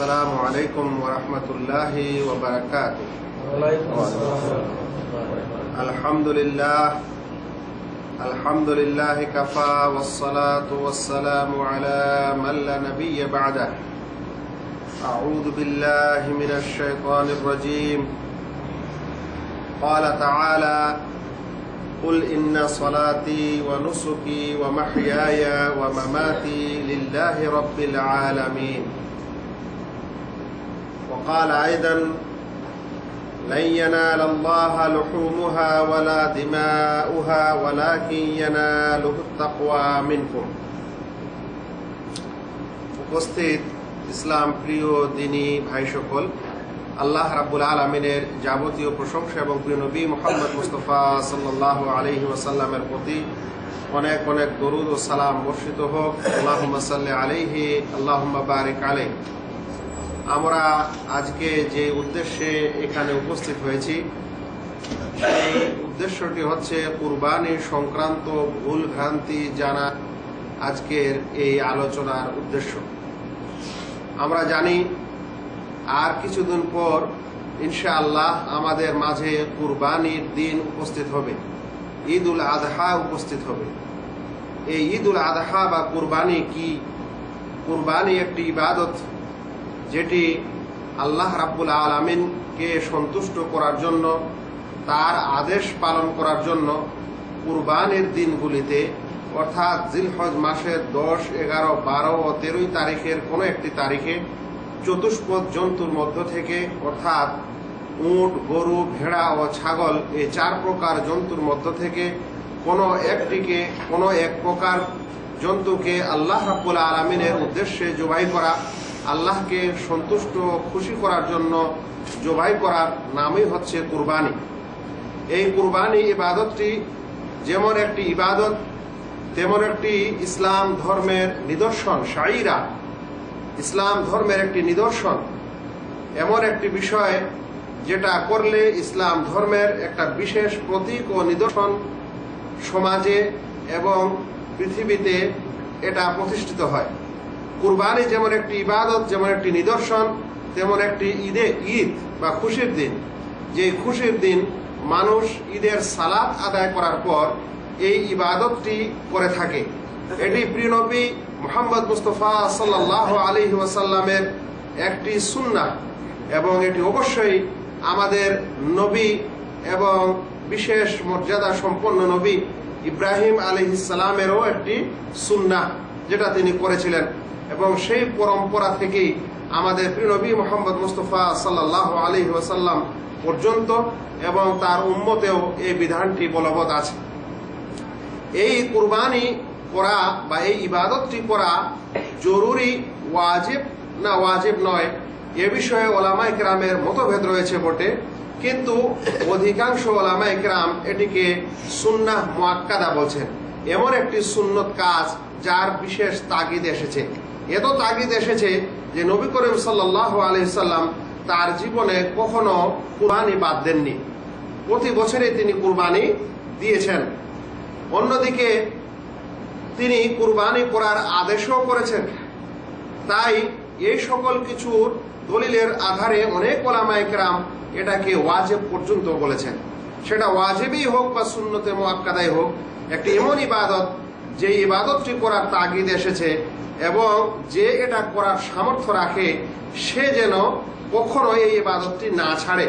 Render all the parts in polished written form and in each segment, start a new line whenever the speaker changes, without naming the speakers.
আসসালামু আলাইকুম ওয়া রাহমাতুল্লাহি ওয়া বারাকাতুহু। আলহামদুলিল্লাহ কাফা ওয়াস সালাতু ওয়াস সালামু আলা মান লা নাবিয়্যা বা'দাহু। আউযু বিল্লাহি মিনাশ শাইতানির রাজীম। ক্বালা তাআলা قل إن صلاتي ونسكي ومحياي ومماتي لله رب العالمين. وقال أيضا لن ينال الله لحومها ولا دماؤها ولكن يناله التقوى منكم. উপস্থিত ইসলাম প্রিয় দিনী ভাই সকল, আল্লাহ রাব্বুল আলামিনের যাবতীয় প্রশংসা এবং প্রিয় নবী মুহাম্মদ মুস্তাফা সাল্লাল্লাহু আলাইহি ওয়াসাল্লামের প্রতি অনেক অনেক দরুদ ও সালাম বর্ষিত হোক। আল্লাহুম্মা সাল্লি আলাইহি আল্লাহুম্মা বারিক আলাইহি। আমরা আজকে যে উদ্দেশ্যে এখানে উপস্থিত হয়েছি সেই উদ্দেশ্যটি হচ্ছে কুরবানি সংক্রান্ত ভুল ভ্রান্তি জানা আজকের এই আলোচনার উদ্দেশ্য। আমরা জানি আর কিছুদিন পর ইনশাআল্লাহ আমাদের মাঝে কুরবানির দিন উপস্থিত হবে, ঈদ উল আযহা উপস্থিত হবে। এই ঈদ উল আযহা বা কুরবানি কি? কুরবানি একটি ইবাদত যেটি আল্লাহ রাব্বুল আলামিনকে সন্তুষ্ট করার জন্য, তার আদেশ পালন করার জন্য কুরবানির দিনগুলিতে অর্থাৎ জিলহজ মাসের 10, 11, 12 ও 13 তারিখের কোনো একটি তারিখে চতুষ্পদ জন্তুর মধ্য থেকে অর্থাৎ উট, গরু, ভেড়া ও ছাগল এই 4 প্রকার জন্তুর মধ্য থেকে কোনো এক প্রকার জন্তুকে আল্লাহ রাব্বুল আলামিনের উদ্দেশ্যে জবাই করা, আল্লাহকে সন্তুষ্ট খুশি করার জন্য জবাই করার নামই হচ্ছে কুরবানি। এই কুরবানি ইবাদতটি যেমন একটি ইবাদত তেমন একটি ইসলাম ধর্মের নিদর্শন, শাইরা ইসলাম ধর্মের একটি নিদর্শন, এমন একটি বিষয় যেটা করলে ইসলাম ধর্মের একটা বিশেষ প্রতীক ও নিদর্শন সমাজে এবং পৃথিবীতে এটা প্রতিষ্ঠিত হয়। কুরবানি যেমন একটি ইবাদত, যেমন একটি নিদর্শন, তেমন একটি ঈদ বা খুশির দিন। যে খুশির দিন মানুষ ঈদের সালাত আদায় করার পর এই ইবাদতটি করে থাকে। এটি প্রিয় নবী মুহাম্মদ মুস্তাফা সাল্লাল্লাহু আলাইহি ওয়াসাল্লামের একটি সুন্নাহ এবং এটি অবশ্যই আমাদের নবী এবং বিশেষ মর্যাদা সম্পন্ন নবী ইব্রাহিম আলাইহিস সালামেরও একটি সুন্নাহ যেটা তিনি করেছিলেন এবং সেই পরম্পরা থেকেই আমাদের প্রিয় নবী মুহাম্মদ মুস্তাফা সাল্লাল্লাহু আলাইহি ওয়াসাল্লাম পর্যন্ত এবং তার উম্মতেও এই বিধানটি বলবৎ আছে। এই কুরবানি করা বা এই ইবাদতটি করা জরুরি, ওয়াজিব না ওয়াজিব নয়, এ বিষয়ে ওলামায়ে কেরামের মতভেদ রয়েছে বটে, কিন্তু অধিকাংশ ওলামায়ে কেরাম এটিকে সুন্নাহ মুআক্কাদা বলছেন। এমন একটি সুন্নত কাজ যার বিশেষ তাগিদ এসেছে। এত তাগিদ এসেছে যে নবী করিম সাল্লাল্লাহু আলাইহি সাল্লাম তার জীবনে কখনো কুরবানি বাদ দেননি। প্রতি বছরই তিনি কুরবানি দিয়েছেন। অন্যদিকে তিনি কুরবানি করার আদেশও করেছেন। তাই এই সকল কিছুর দলিলের আধারে অনেক ওলামায়ে কেরাম এটাকে ওয়াজিব পর্যন্ত বলেছেন। সেটা ওয়াজিবই হোক বা সুন্নতে মুআক্কাদাই হোক, একটি এমন ইবাদত যে ইবাদতটি করার তাগিদ এসেছে এবং যে এটা করার সামর্থ্য রাখে সে যেন কখনো এই ইবাদতটি না ছাড়ে।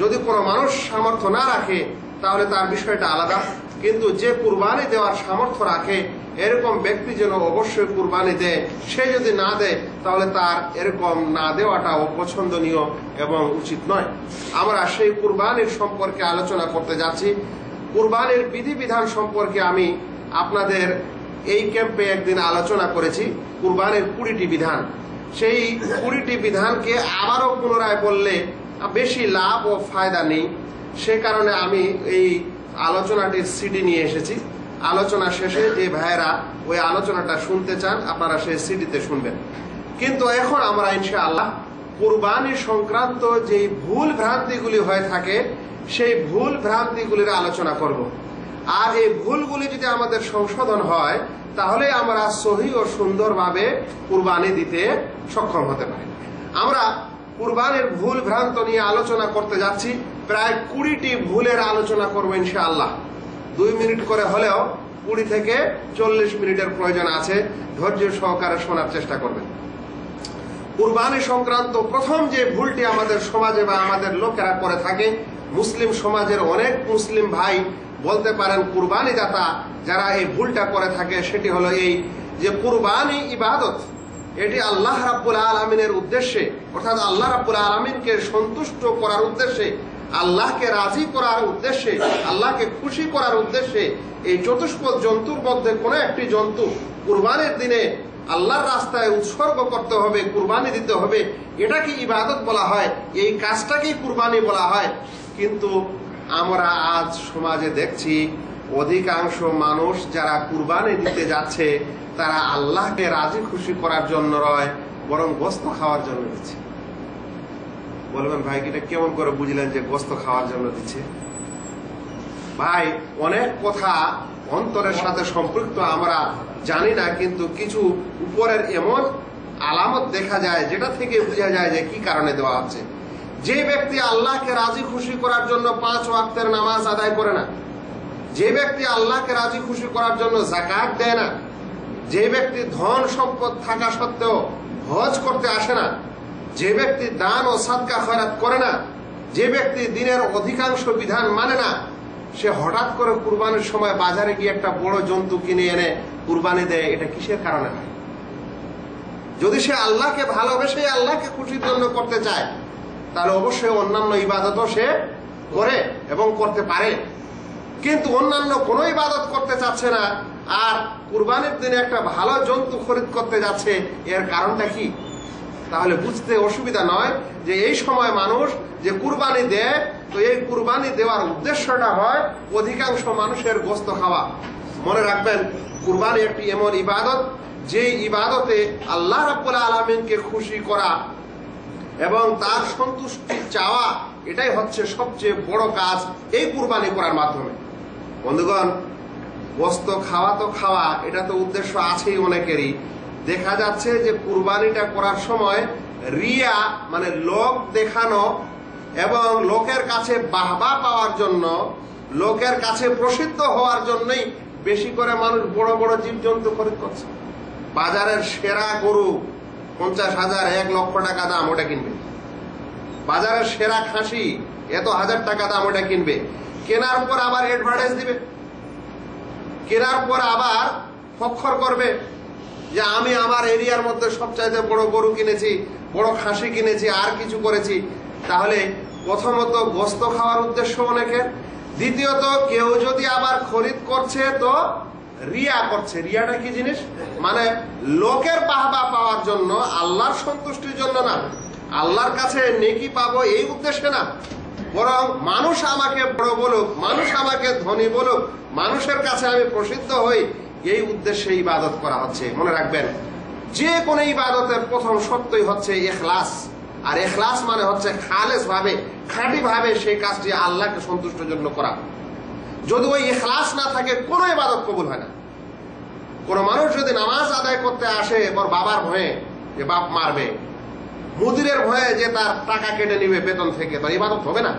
যদি কোনো মানুষ সামর্থ্য না রাখে তাহলে তার বিষয়টা আলাদা, কিন্তু যে কুরবানি দেওয়ার সামর্থ্য রাখে এরকম ব্যক্তি যেন অবশ্যই কুরবানি দেয়। সে যদি না দেয় তাহলে তার এরকম না দেওয়াটা অপছন্দনীয় এবং উচিত নয়। আমরা সেই কুরবানির সম্পর্কে আলোচনা করতে যাচ্ছি। কুরবানির বিধিবিধান সম্পর্কে আমি আপনাদের এই ক্যাম্পে একদিন আলোচনা করেছি, কুরবানির 20টি বিধান। সেই 20টি বিধানকে আবারও পুনরায় বললে বেশি লাভ ও ফায়দা নেই, সে কারণে আমি এই আলোচনাটির সিডি নিয়ে এসেছি। আলোচনা শেষে যে ভাইয়েরা ওই আলোচনাটা শুনতে চান আপনারা সেই সিডিতে শুনবেন। কিন্তু এখন আমরা ইনশাআল্লাহ কুরবানি সংক্রান্ত যে ভুল ভ্রান্তিগুলি হয়ে থাকে সেই ভুল ভ্রান্তিগুলির আলোচনা করব। আর এই ভুলগুলি যদি আমাদের সংশোধন হয় তাহলে আমরা সহি ও সুন্দরভাবে কুরবানি দিতে সক্ষম হতে পারি। আমরা কুরবানির ভুল ভ্রান্ত নিয়ে আলোচনা করতে যাচ্ছি। প্রায় 20টি ভুলের আলোচনা করবো ইনশাআল্লাহ। 2 মিনিট করে হলেও 20 থেকে 40 মিনিটের প্রয়োজন আছে। ধৈর্য সহকারে শোনার চেষ্টা করবেন। কুরবানি সংক্রান্ত প্রথম যে ভুলটি আমাদের সমাজে বা আমাদের লোকেরা করে থাকে, মুসলিম সমাজের অনেক মুসলিম ভাই বলতে পারেন কুরবানি দাতা যারা এই ভুলটা করে থাকে, সেটি হলো এই যে কুরবানি ইবাদত, এটি আল্লাহ রাব্বুল আলামিনের উদ্দেশ্যে, অর্থাৎ আল্লাহ রাব্বুল আলামিনকে সন্তুষ্ট করার উদ্দেশ্যে, আল্লাহকে রাজি করার উদ্দেশ্যে, আল্লাহকে খুশি করার উদ্দেশ্যে এই চতুষ্পদ জন্তুর মধ্যে কোনো একটি জন্তু কুরবানির দিনে আল্লাহর রাস্তায় উৎসর্গ করতে হবে, কুরবানি দিতে হবে। এটাকে ইবাদত বলা হয়, এই কাজটাকেই কুরবানি বলা হয়। কিন্তু আমরা আজ সমাজে দেখছি অধিকাংশ মানুষ যারা কুরবানি দিতে যাচ্ছে তারা আল্লাহকে রাজি খুশি করার জন্য নয়, বরং গোশত খাওয়ার জন্য দিচ্ছে। বলবেন ভাই এটা কেমন করে বুঝলেন যে গোশত খাওয়ার জন্য দিচ্ছে? ভাই অনেক কথা অন্তরের সাথে সম্পৃক্ত আমরা জানি না, কিন্তু কিছু উপরের এমন আলামত দেখা যায় যেটা থেকে বোঝা যায় যে কি কারণে দেওয়া হচ্ছে। যে ব্যক্তি আল্লাহকে রাজি খুশি করার জন্য 5 ওয়াক্তের নামাজ আদায় করে না, যে ব্যক্তি আল্লাহকে রাজি খুশি করার জন্য যাকাত দেয় না, যে ব্যক্তি ধন সম্পদ থাকা সত্ত্বেও হজ করতে আসে না, যে ব্যক্তি দান ও সাদকা খয়রাত করে না, যে ব্যক্তি দিনের অধিকাংশ বিধান মানে না, সে হঠাৎ করে কুরবানির সময় বাজারে গিয়ে একটা বড় জন্তু কিনে এনে কুরবানি দেয়। এটা কিসের কারণে হয়? যদি সে আল্লাহকে ভালোবেসে আল্লাহকে খুশির জন্য করতে চায়, তাহলে অবশ্যই অন্যান্য ইবাদতও সে করে এবং করতে পারে। কিন্তু অন্যান্য কোনো ইবাদত করতে চাচ্ছে না, আর কুরবানির দিনে একটা ভালো জন্তু খরিদ করতে যাচ্ছে, এর কারণটা কি? তাহলে বুঝতে অসুবিধা নয় যে এই সময় মানুষ যে কুরবানি দেয়, তো এই কুরবানি দেওয়ার উদ্দেশ্যটা হয় অধিকাংশ মানুষের গোশত খাওয়া। মনে রাখবেন, কুরবানি একটি এমন ইবাদত যে ইবাদতে আল্লাহ রাব্বুল আলামিনকে খুশি করা এবং তার সন্তুষ্টি চাওয়া, এটাই হচ্ছে সবচেয়ে বড় কাজ এই কুরবানি করার মাধ্যমে। বন্ধুগণ, গোশত খাওয়া তো খাওয়া, এটা তো উদ্দেশ্য আছেই অনেকেরই। দেখা যাচ্ছে যে কুরবানিটা করার সময় রিয়া মানে লোক দেখানো এবং লোকের কাছে বাহবা পাওয়ার জন্য, লোকের কাছে প্রসিদ্ধ হওয়ার জন্যই বেশি করে মানুষ বড় বড় জীবজন্তু খরিদ করছে। বাজারের সেরা গরু 50,000 1 লক্ষ টাকা দাম, ওটা কিনবে। বাজারের সেরা খাসি এত 1000 টাকা দাম, ওটা কিনবে। কেনার পর আবার অ্যাডভার্টাইজ দিবে, কেনার পর আবার ফখর করবে যে আমি আমার এরিয়ার মধ্যে সবচাইতে বড় গরু কিনেছি, বড় খাসি কিনেছি, আর কিছু করেছি। তাহলে প্রথমত গোশত খাওয়ার উদ্দেশ্য অনেকের, দ্বিতীয়ত কেউ যদি আবার খরিদ করছে তো রিয়া করছে। রিয়াটা কি জিনিস? মানে লোকের বাহবা পাওয়ার জন্য, আল্লাহর সন্তুষ্টির জন্য না, আল্লাহর কাছে নেকি পাবো এই উদ্দেশ্যে না, বরং মানুষ আমাকে বড় বলুক, মানুষ আমাকে ধনী বলুক, মানুষের কাছে আমি প্রসিদ্ধ হই, এই উদ্দেশ্যে ইবাদত করা হচ্ছে। মনে রাখবেন, যে কোনো ইবাদতের প্রথম শর্তই হচ্ছে ইখলাস। আর ইখলাস মানে হচ্ছে খালেস ভাবে, খাঁটি ভাবে সেই কাজটি আল্লাহকে সন্তুষ্টের জন্য করা। যদি ওই ইখলাস না থাকে, কোনো ইবাদত কবুল হয় না। কোন মানুষ যদি নামাজ আদায় করতে আসে ওর বাবার ভয়ে যে বাপ মারবে, মুদিরের ভয়ে যে তার টাকা কেটে নিবে বেতন থেকে, তো ইবাদত হবে না।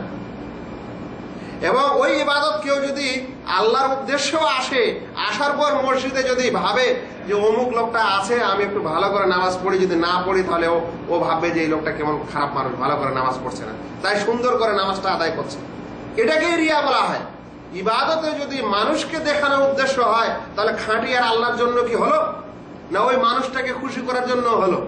এবং ওই ইবাদত কেউ যদি আল্লাহর উদ্দেশ্যেও আসে, আসার পর মসজিদে যদি ভাবে যে অমুক লোকটা আছে, আমি একটু ভালো করে নামাজ পড়ি, যদি না পড়ি তাহলে ও ভাববে যে এই লোকটা কেমন খারাপ মানুষ, ভালো করে নামাজ পড়ছে না, তাই সুন্দর করে নামাজটা আদায় করছে, এটাকেই রিয়া বলা হয়। ইবাদতে যদি মানুষকে দেখানোর উদ্দেশ্য হয়, তাহলে খাঁটি আর আল্লাহর জন্য কি হলো না, ওই মানুষটাকে খুশি করার জন্য হলো।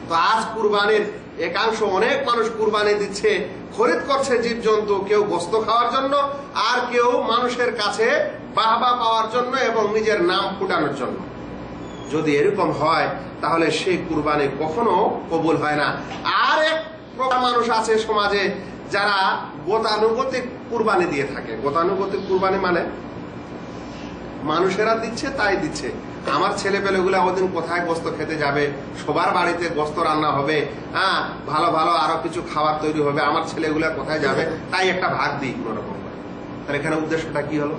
তো আজ কুরবানির একাংশ অনেক মানুষ কুরবানি দিচ্ছে, খরিদ করছে জীবজন্তু, কেউ গোশত খাওয়ার জন্য, আর কেউ মানুষের কাছে বাহবা পাওয়ার জন্য এবং নিজের নাম ফুটানোর জন্য। যদি এরকম হয় তাহলে সেই কুরবানি কখনো কবুল হয় না। আর এক প্রকার মানুষ আছে সমাজে যারা গতানুগতিক কুরবানি দিয়ে থাকে। গতানুগতিক কুরবানি মানে মানুষেরা দিচ্ছে তাই দিচ্ছে। আমার ছেলে পেলেগুলা ওদিন কোথায় গোশত খেতে যাবে, সবার বাড়িতে গোশত রান্না হবে, হ্যাঁ ভালো ভালো আরো কিছু খাবার তৈরি হবে, আমার ছেলেগুলা কোথায় যাবে, তাই একটা ভাগ দিই কোন রকম করে। তাহলে এখানে উদ্দেশ্যটা কি হলো?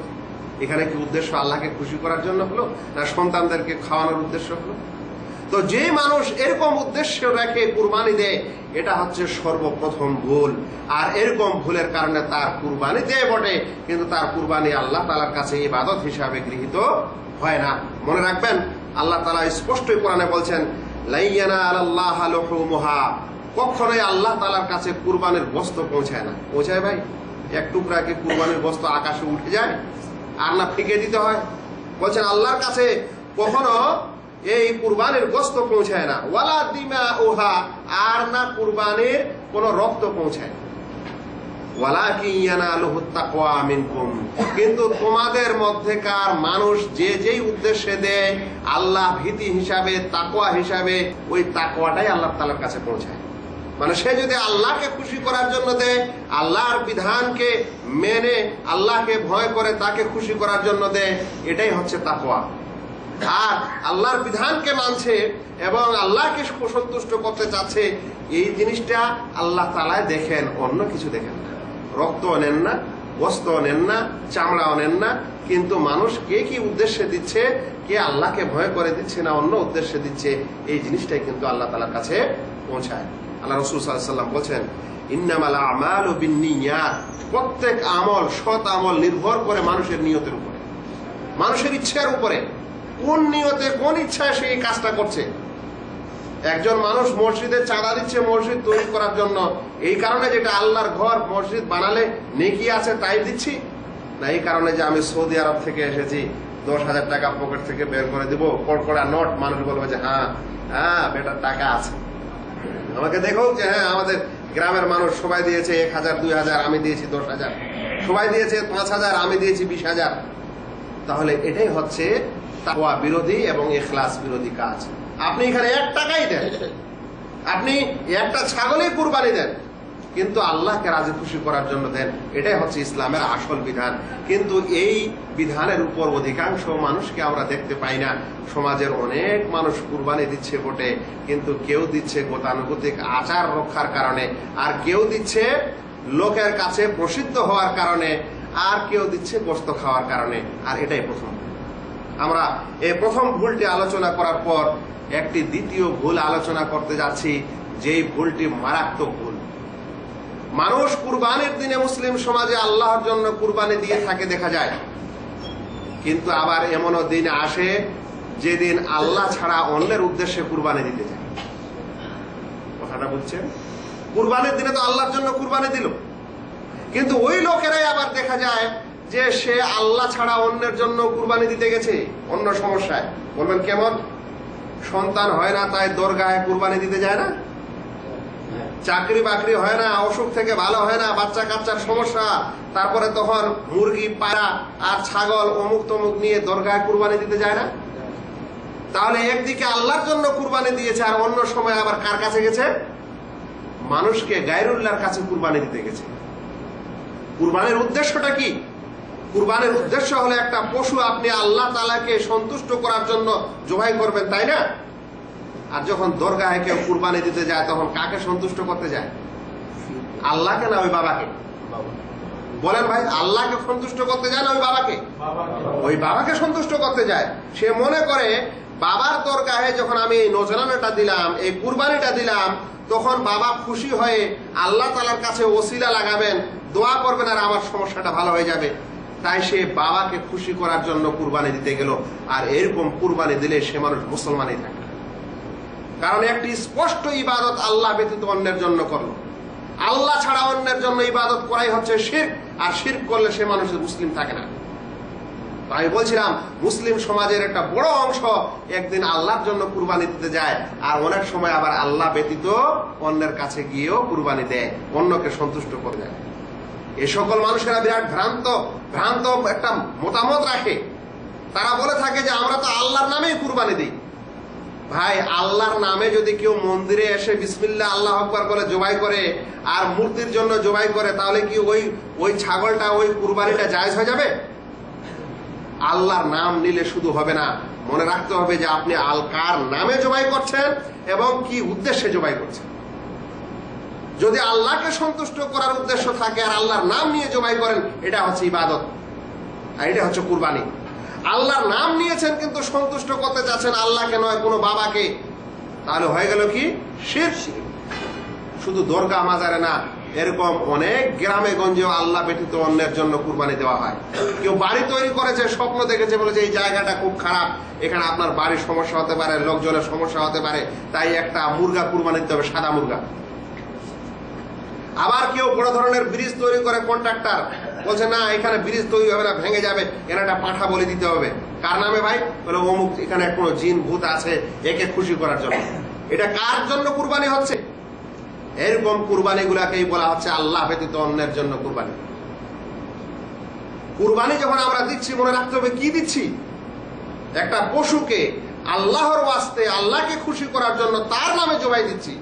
এখানে কি উদ্দেশ্য আল্লাহকে খুশি করার জন্য হলো, না সন্তানদেরকে খাওয়ানোর উদ্দেশ্য হলো? তো যে মানুষ এরকম উদ্দেশ্য রেখে কুরবানি দেয় এটা হচ্ছে সর্বপ্রথম ভুল। আর এরকম ভুলের কারণে তার কুরবানি দেয় বটে, কিন্তু তার কুরবানি আল্লাহ তাআলার কাছে ইবাদত হিসাবে গৃহীত হয় না। মনে রাখবেন, আল্লাহ তাআলা স্পষ্টই কোরআনে বলছেন, লা ইয়ানালাল্লাহু লুহুমুহা, কখনোই আল্লাহ তাআলার কাছে কুরবানির গোশত পৌঁছায় না। পৌঁছায় ভাই? এক টুকরা কি কুরবানির গোশত আকাশে উঠে যায় আর না ফিকে দিতে হয়? বলছেন আল্লাহর কাছে কখনো এই কুরবানির গোশত পৌঁছায় না। ওয়ালা দিমাউহা, আর না কুরবানির কোন রক্ত পৌঁছায়। ওয়ালাকিন ইয়ানালুহুত তাকওয়া মিনকুম, কিন্তু তোমাদের মধ্যেকার মানুষ যে যেই উদ্দেশ্যে দেয় আল্লাহ ভীতি হিসাবে, তাকওয়া হিসাবে, ওই তাকওয়াটাই আল্লাহ তাআলার কাছে পৌঁছায়। মানে সে যদি আল্লাহকে খুশি করার জন্য দেয়, আল্লাহর বিধানকে মেনে আল্লাহকে ভয় করে তাকে খুশি করার জন্য দেয়, এটাই হচ্ছে তাকওয়া। আর আল্লাহর বিধানকে মানছে এবং আল্লাহকে সন্তুষ্ট করতে চাচ্ছে, এই জিনিসটা আল্লাহ তাআলা দেখেন, অন্য কিছু দেখেন না। রক্ত নেন না, গোশত নেন না, চামড়াও নেন না, কিন্তু মানুষ কে কি উদ্দেশ্যে দিচ্ছে, কে আল্লাহকে ভয় করে দিচ্ছে না অন্য উদ্দেশ্যে দিচ্ছে, এই জিনিসটাই কিন্তু আল্লাহ তাআলার কাছে পৌঁছায়। আল্লাহ রাসূল সাল্লাল্লাহু আলাইহি ওয়াসাল্লাম বলেন, ইন্নামাল আমালু বিন্নিয়াত, প্রত্যেক আমল, সৎ আমল নির্ভর করে মানুষের নিয়তের উপরে, মানুষের ইচ্ছার উপরে। কোন নিয়তে, কোন ইচ্ছায় সে এই কাজটা করছে। একজন মানুষ মসজিদে চাঁদা দিচ্ছে মসজিদ তৈরি করার জন্য, এই কারণে যেটা আল্লাহর ঘর, মসজিদ বানালে নেকি আছে তাই দিচ্ছি, না এই কারণে যে আমি সৌদি আরব থেকে এসেছি 10,000 টাকা পকেট থেকে বের করে দিব, কড়কড়া নোট, মানুষ বলবে যে হ্যাঁ হ্যাঁ বেটার টাকা আছে। আমাকে দেখো যে হ্যাঁ আমাদের গ্রামের মানুষ সবাই দিয়েছে 1,000, 2,000, আমি দিয়েছি 10,000, সবাই দিয়েছে 5,000, আমি দিয়েছি 20,000। তাহলে এটাই হচ্ছে তাকওয়া বিরোধী এবং ইখলাস বিরোধী কাজ। আপনি এখানে 1 টাকাই দেন, আপনি একটা ছাগলই কুরবানি দেন, কিন্তু আল্লাহকে রাজি খুশি করার জন্য দেন, এটাই হচ্ছে ইসলামের আসল বিধান। কিন্তু এই বিধানের উপর অধিকাংশ মানুষকে আমরা দেখতে পাই না। সমাজের অনেক মানুষ কুরবানি দিচ্ছে বটে, কিন্তু কেউ দিচ্ছে গতানুগতিক আচার রক্ষার কারণে, আর কেউ দিচ্ছে লোকের কাছে প্রসিদ্ধ হওয়ার কারণে, আর কেউ দিচ্ছে গোশত খাওয়ার কারণে। আর এটাই প্রথম। আমরা এই প্রথম ভুলটি আলোচনা করার পর একটি দ্বিতীয় ভুল আলোচনা করতে যাচ্ছি, যেই ভুলটি মারাত্মক ভুল। মানুষ কুরবানির দিনে মুসলিম সমাজে আল্লাহর জন্য কুরবানি দিয়ে থাকে দেখা যায়, কিন্তু আবার এমনও দিন আসে যেদিন আল্লাহ ছাড়া অন্যের উদ্দেশ্যে কুরবানি দিতে যায়। কথাটা বুঝছেন? কুরবানির দিনে তো আল্লাহর জন্য কুরবানি দিল, কিন্তু ওই লোকেরাই আবার দেখা যায় যে সে আল্লাহ ছাড়া অন্যের জন্য কুরবানি দিতে গেছে অন্য সমস্যায়। বলবেন কেমন? সন্তান হয় না তাই দরগাহে কুরবানি দিতে যায় না, চাকরি বাকরি হয় না, অসুখ থেকে ভালো হয় না, বাচ্চা কাচ্চার সমস্যা, তারপরে তখন মুরগি, পায়রা আর ছাগল অমুক তমুক নিয়ে দরগাহে কুরবানি দিতে যায় না। তাহলে একদিকে আল্লাহর জন্য কুরবানি দিয়েছে, আর অন্য সময় আবার কার কাছে গেছে? মানুষকে, গায়রুল্লাহর কাছে কুরবানি দিতে গেছে। কুরবানির উদ্দেশ্যটা কি? কুরবানির উদ্দেশ্য হলো একটা পশু আপনি আল্লাহ তাআলাকে সন্তুষ্ট করার জন্য জবাই করবেন, তাই না? আর যখন দরগাহে কেউ কুরবানি দিতে যায় তখন কাকে সন্তুষ্ট করতে যায়? আল্লাহকে না ওই বাবাকে? বলেন ভাই, আল্লাহকে সন্তুষ্ট করতে যায় না ওই বাবাকে? ওই বাবাকে সন্তুষ্ট করতে যায়। সে মনে করে বাবার দরগাহে যখন আমি এই নজরানাটা দিলাম, এই কুরবানিটা দিলাম, তখন বাবা খুশি হয়ে আল্লাহ তাআলার কাছে ওসিলা লাগাবেন, দোয়া করবেন, আর আমার সমস্যাটা ভালো হয়ে যাবে। তাই সে বাবাকে খুশি করার জন্য কুরবানি দিতে গেল। আর এরকম কুরবানি দিলে সে মানুষ মুসলমানই থাকে, কারণ একটি স্পষ্ট ইবাদত আল্লাহ ব্যতীত অন্যের জন্য করলো। আল্লাহ ছাড়া অন্যের জন্য ইবাদত করাই হচ্ছে শিরক, আর শিরক করলে সে মানুষের মুসলিম থাকে না। আমি বলছিলাম মুসলিম সমাজের একটা বড় অংশ একদিন আল্লাহর জন্য কুরবানি দিতে যায়, আর অনেক সময় আবার আল্লাহ ব্যতীত অন্যের কাছে গিয়েও কুরবানি দেয়, অন্যকে সন্তুষ্ট করে দেয়। এই সকল মানুষেরা বিরাট ভ্রান্ত একটা মতামত রাখে। তারা বলে থাকে যে আমরা তো আল্লাহর নামেই কুরবানি দিই। ভাই, আল্লাহর নামে যদি কেউ মন্দিরে এসে বিসমিল্লাহ আল্লাহু আকবার বলে জবাই করে আর মূর্তির জন্য জবাই করে, তাহলে কি ওই ছাগলটা, ওই কুরবানিটা জায়েজ হয়ে যাবে? আল্লাহর নাম নিলে শুধু হবে না, মনে রাখতে হবে যে আপনি কার নামে জবাই করছেন এবং কি উদ্দেশ্যে জবাই করছেন। যদি আল্লাহকে সন্তুষ্ট করার উদ্দেশ্য থাকে আর আল্লাহর নাম নিয়ে জবাই করেন, এটা হচ্ছে ইবাদত, আর এটা হচ্ছে কুরবানি। আল্লাহর নাম নিয়েছেন কিন্তু সন্তুষ্ট করতে চাচ্ছেন আল্লাহকে নয়, কোনো বাবাকে, তাহলে হয়ে গেল কি শিরক। শুধু দরগা মাজারে না, এরকম অনেক গ্রামে গঞ্জেও আল্লাহ ব্যতীত অন্যের জন্য কুরবানি দেওয়া হয়। কেউ বাড়ি তৈরি করেছে, স্বপ্ন দেখেছে, বলেছে এই জায়গাটা খুব খারাপ, এখানে আপনার বাড়ির সমস্যা হতে পারে, লোকজনের সমস্যা হতে পারে, তাই একটা মুরগা কুরবানি দিতে হবে, সাদা মুরগা। আবার কেউ বড় ধরনের ব্রিজ তৈরি করে, কন্ট্রাক্টর বলছে না এখানে ব্রিজ তৈরি হবে না, ভেঙে যাবে, এর একটা পাঁঠা বলে দিতে হবে। কার নামে ভাই? বলে অমুক, এখানে কোনো জিন ভূত আছে, একে খুশি করার জন্য। এটা কার জন্য কুরবানি হচ্ছে? এরকম কুরবানি গুলাকেই বলা হচ্ছে আল্লাহ ব্যতীত অন্যের জন্য কুরবানি। কুরবানি যখন আমরা দিচ্ছি, মনে রাখতে হবে কি দিচ্ছি। একটা পশুকে আল্লাহর ওয়াস্তে, আল্লাহকে খুশি করার জন্য তার নামে জবাই দিচ্ছি।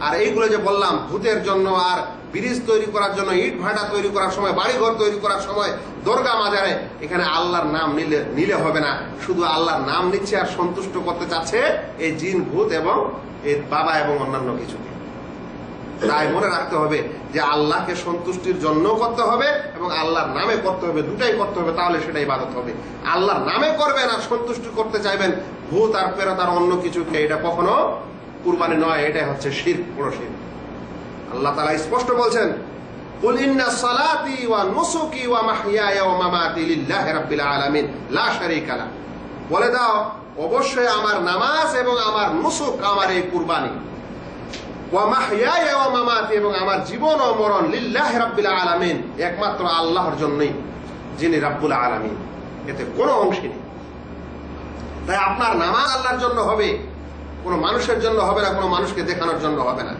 আর এইগুলো যে বললাম ভূতের জন্য, আর ব্রিজ তৈরি করার জন্য, ইট ভাটা তৈরি করার সময়, বাড়িঘর তৈরি করার সময়, দরগা মাজারে, এখানে আল্লাহর নাম নিলে হবে না। শুধু আল্লাহর নাম নিচ্ছে আর সন্তুষ্ট করতে চাচ্ছে এই জিন ভূত এবং এই বাবা এবং অন্যান্য কিছুকে। তাই মনে রাখতে হবে যে আল্লাহকে সন্তুষ্টির জন্য করতে হবে এবং আল্লাহর নামে করতে হবে, দুটাই করতে হবে, তাহলে সেটা ইবাদত হবে। আল্লাহর নামে করবেন আর সন্তুষ্টি করতে চাইবেন ভূত আর প্রেরত আর অন্য কিছুকে, এটা কখনো কুরবানি নয়, এটাই হচ্ছে শিরক, বড় শিরক। আল্লাহ তাআলা স্পষ্ট বলছেন, কুল ইন্না সালাতি ওয়া নুসুকি ওয়া মাহইয়ায়া ওয়া মামাতি লিল্লাহি রাব্বিল আলামিন লা শারীকা লা। বলে দাও অবশ্যই আমার নামাজ এবং আমার নুসুক, আমার এই কুরবানি, ওয়া মাহইয়ায়া ওয়া মামাতি, এবং আমার জীবন ও মরণ, লিল্লাহি রাব্বিল আলামিন, একমাত্র আল্লাহর জন্যই, যিনি রাব্বুল আলামিন, এতে কোনো অংশ নেই। তাই আপনার নামাজ আল্লাহর জন্য হবে, কোনো মানুষের জন্য হবে না, কোনো মানুষকে দেখানোর জন্য হবে না।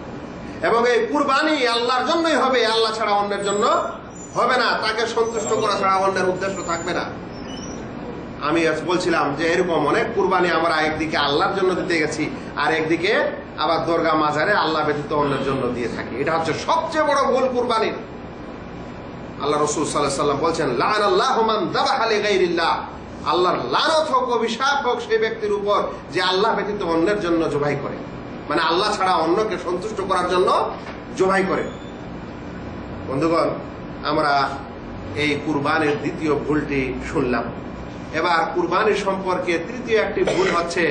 এবং এই কুরবানি আল্লাহর জন্যই হবে, আল্লাহ ছাড়া অন্যের জন্য হবে না। তাকে সন্তুষ্ট করা ছাড়া অন্যের উদ্দেশ্য থাকবে না। আমি বলছিলাম যে এরকম অনেক কুরবানি আমরা একদিকে আল্লাহর জন্য দিতে গেছি, আর একদিকে আবার দরগা মাজারে আল্লাহ ব্যতীত অন্যের জন্য দিয়ে থাকি। এটা হচ্ছে সবচেয়ে বড় ভুল কুরবানি। আল্লাহ রাসূল সাল্লাল্লাহু আলাইহি ওয়াসাল্লাম বলছেন, লাআনাল্লাহু মান যাবাহা লিগাইরিল্লাহ, আল্লাহর লানত হোক, অভিশাপ হোক সেই ব্যক্তির উপর যে আল্লাহ ব্যতীত অন্যের জন্য জবাই করে, মানে আল্লাহ ছাড়া অন্যকে সন্তুষ্ট করার জন্য জবাই করে। বন্ধুগণ, আমরা এই কুরবানির দ্বিতীয় ভুলটি শুনলাম। এবার কুরবানির সম্পর্কে তৃতীয় একটি ভুল হচ্ছে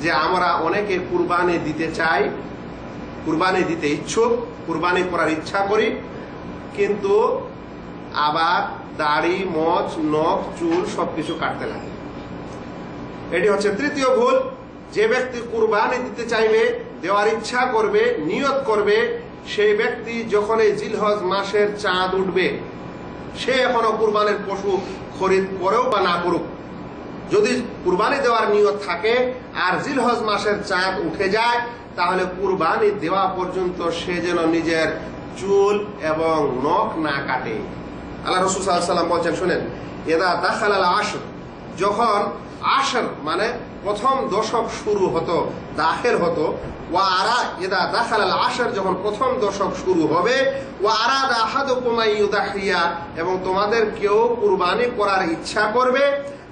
যে আমরা অনেকে কুরবানি দিতে চাই, কুরবানি দিতে ইচ্ছুক, কুরবানি করার ইচ্ছা করি, কিন্তু আবার দাড়ি, মোচ, নখ, চুল সবকিছু কাটতে লাগে। এটি হচ্ছে তৃতীয় ভুল। যে ব্যক্তি কুরবানি দিতে চাইবে, দেওয়ার ইচ্ছা করবে, নিয়ত করবে, সেই ব্যক্তি যখন এই জিলহজ মাসের চাঁদ উঠবে, সে এখনো কুরবানির পশু খরিদ করেও বা না করুক, যদি কুরবানি দেওয়ার নিয়ত থাকে আর জিলহজ মাসের চাঁদ উঠে যায়, তাহলে কুরবানি দেওয়া পর্যন্ত সে যেন নিজের চুল এবং নখ না কাটে। আল্লাহ রাসূল সাল্লাল্লাহু আলাইহি ওয়াসাল্লাম বলেন, শুনেন, ইদা দাখালাল আশর, যখন আশর মানে প্রথম দশক শুরু হতো, দাখিল হতো, ওয়া আরা ইদা দাখালাল আশর, যখন প্রথম দশক শুরু হবে, ওয়া আরাদা আহাদুকুম আইয়ুদাহিয়া, এবং তোমাদের কেউ কুরবানি করার ইচ্ছা করবে,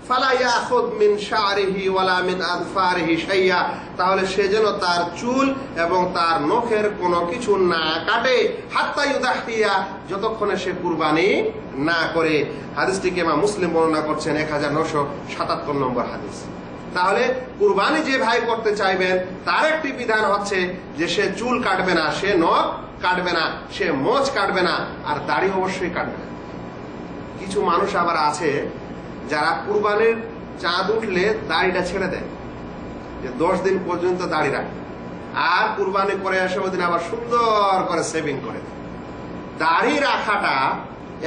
ফালা ইয়াখুদ মিন শা'রিহি ওয়ালা মিন আযফারিহি শাইয়া, তাহলে সে যেন তার চুল এবং তার নখের কোনো কিছু না কাটে, হাত্তা ইউদাহিয়া, যতক্ষণে সে কুরবানি না করে। হাদিসটিকে ইমাম মুসলিম বর্ণনা করছেন, 1977 নম্বর হাদিস। তাহলে কুরবানি যে ভাই করতে চাইবেন তার একটি বিধান হচ্ছে যে সে চুল কাটবে না, সে নখ কাটবে না, সে মোচ কাটবে না, আর দাড়ি অবশ্যই কাটবে না। কিছু মানুষ আবার আছে যারা কুরবানির চাঁদ উঠলে দাড়িটা ছেড়ে দেয়, যে 10 দিন পর্যন্ত দাড়ি রাখে, আর কুরবানি করে এসে ওদিন আবার সুন্দর করে সেভিং করে দেয়। দাড়ি রাখাটা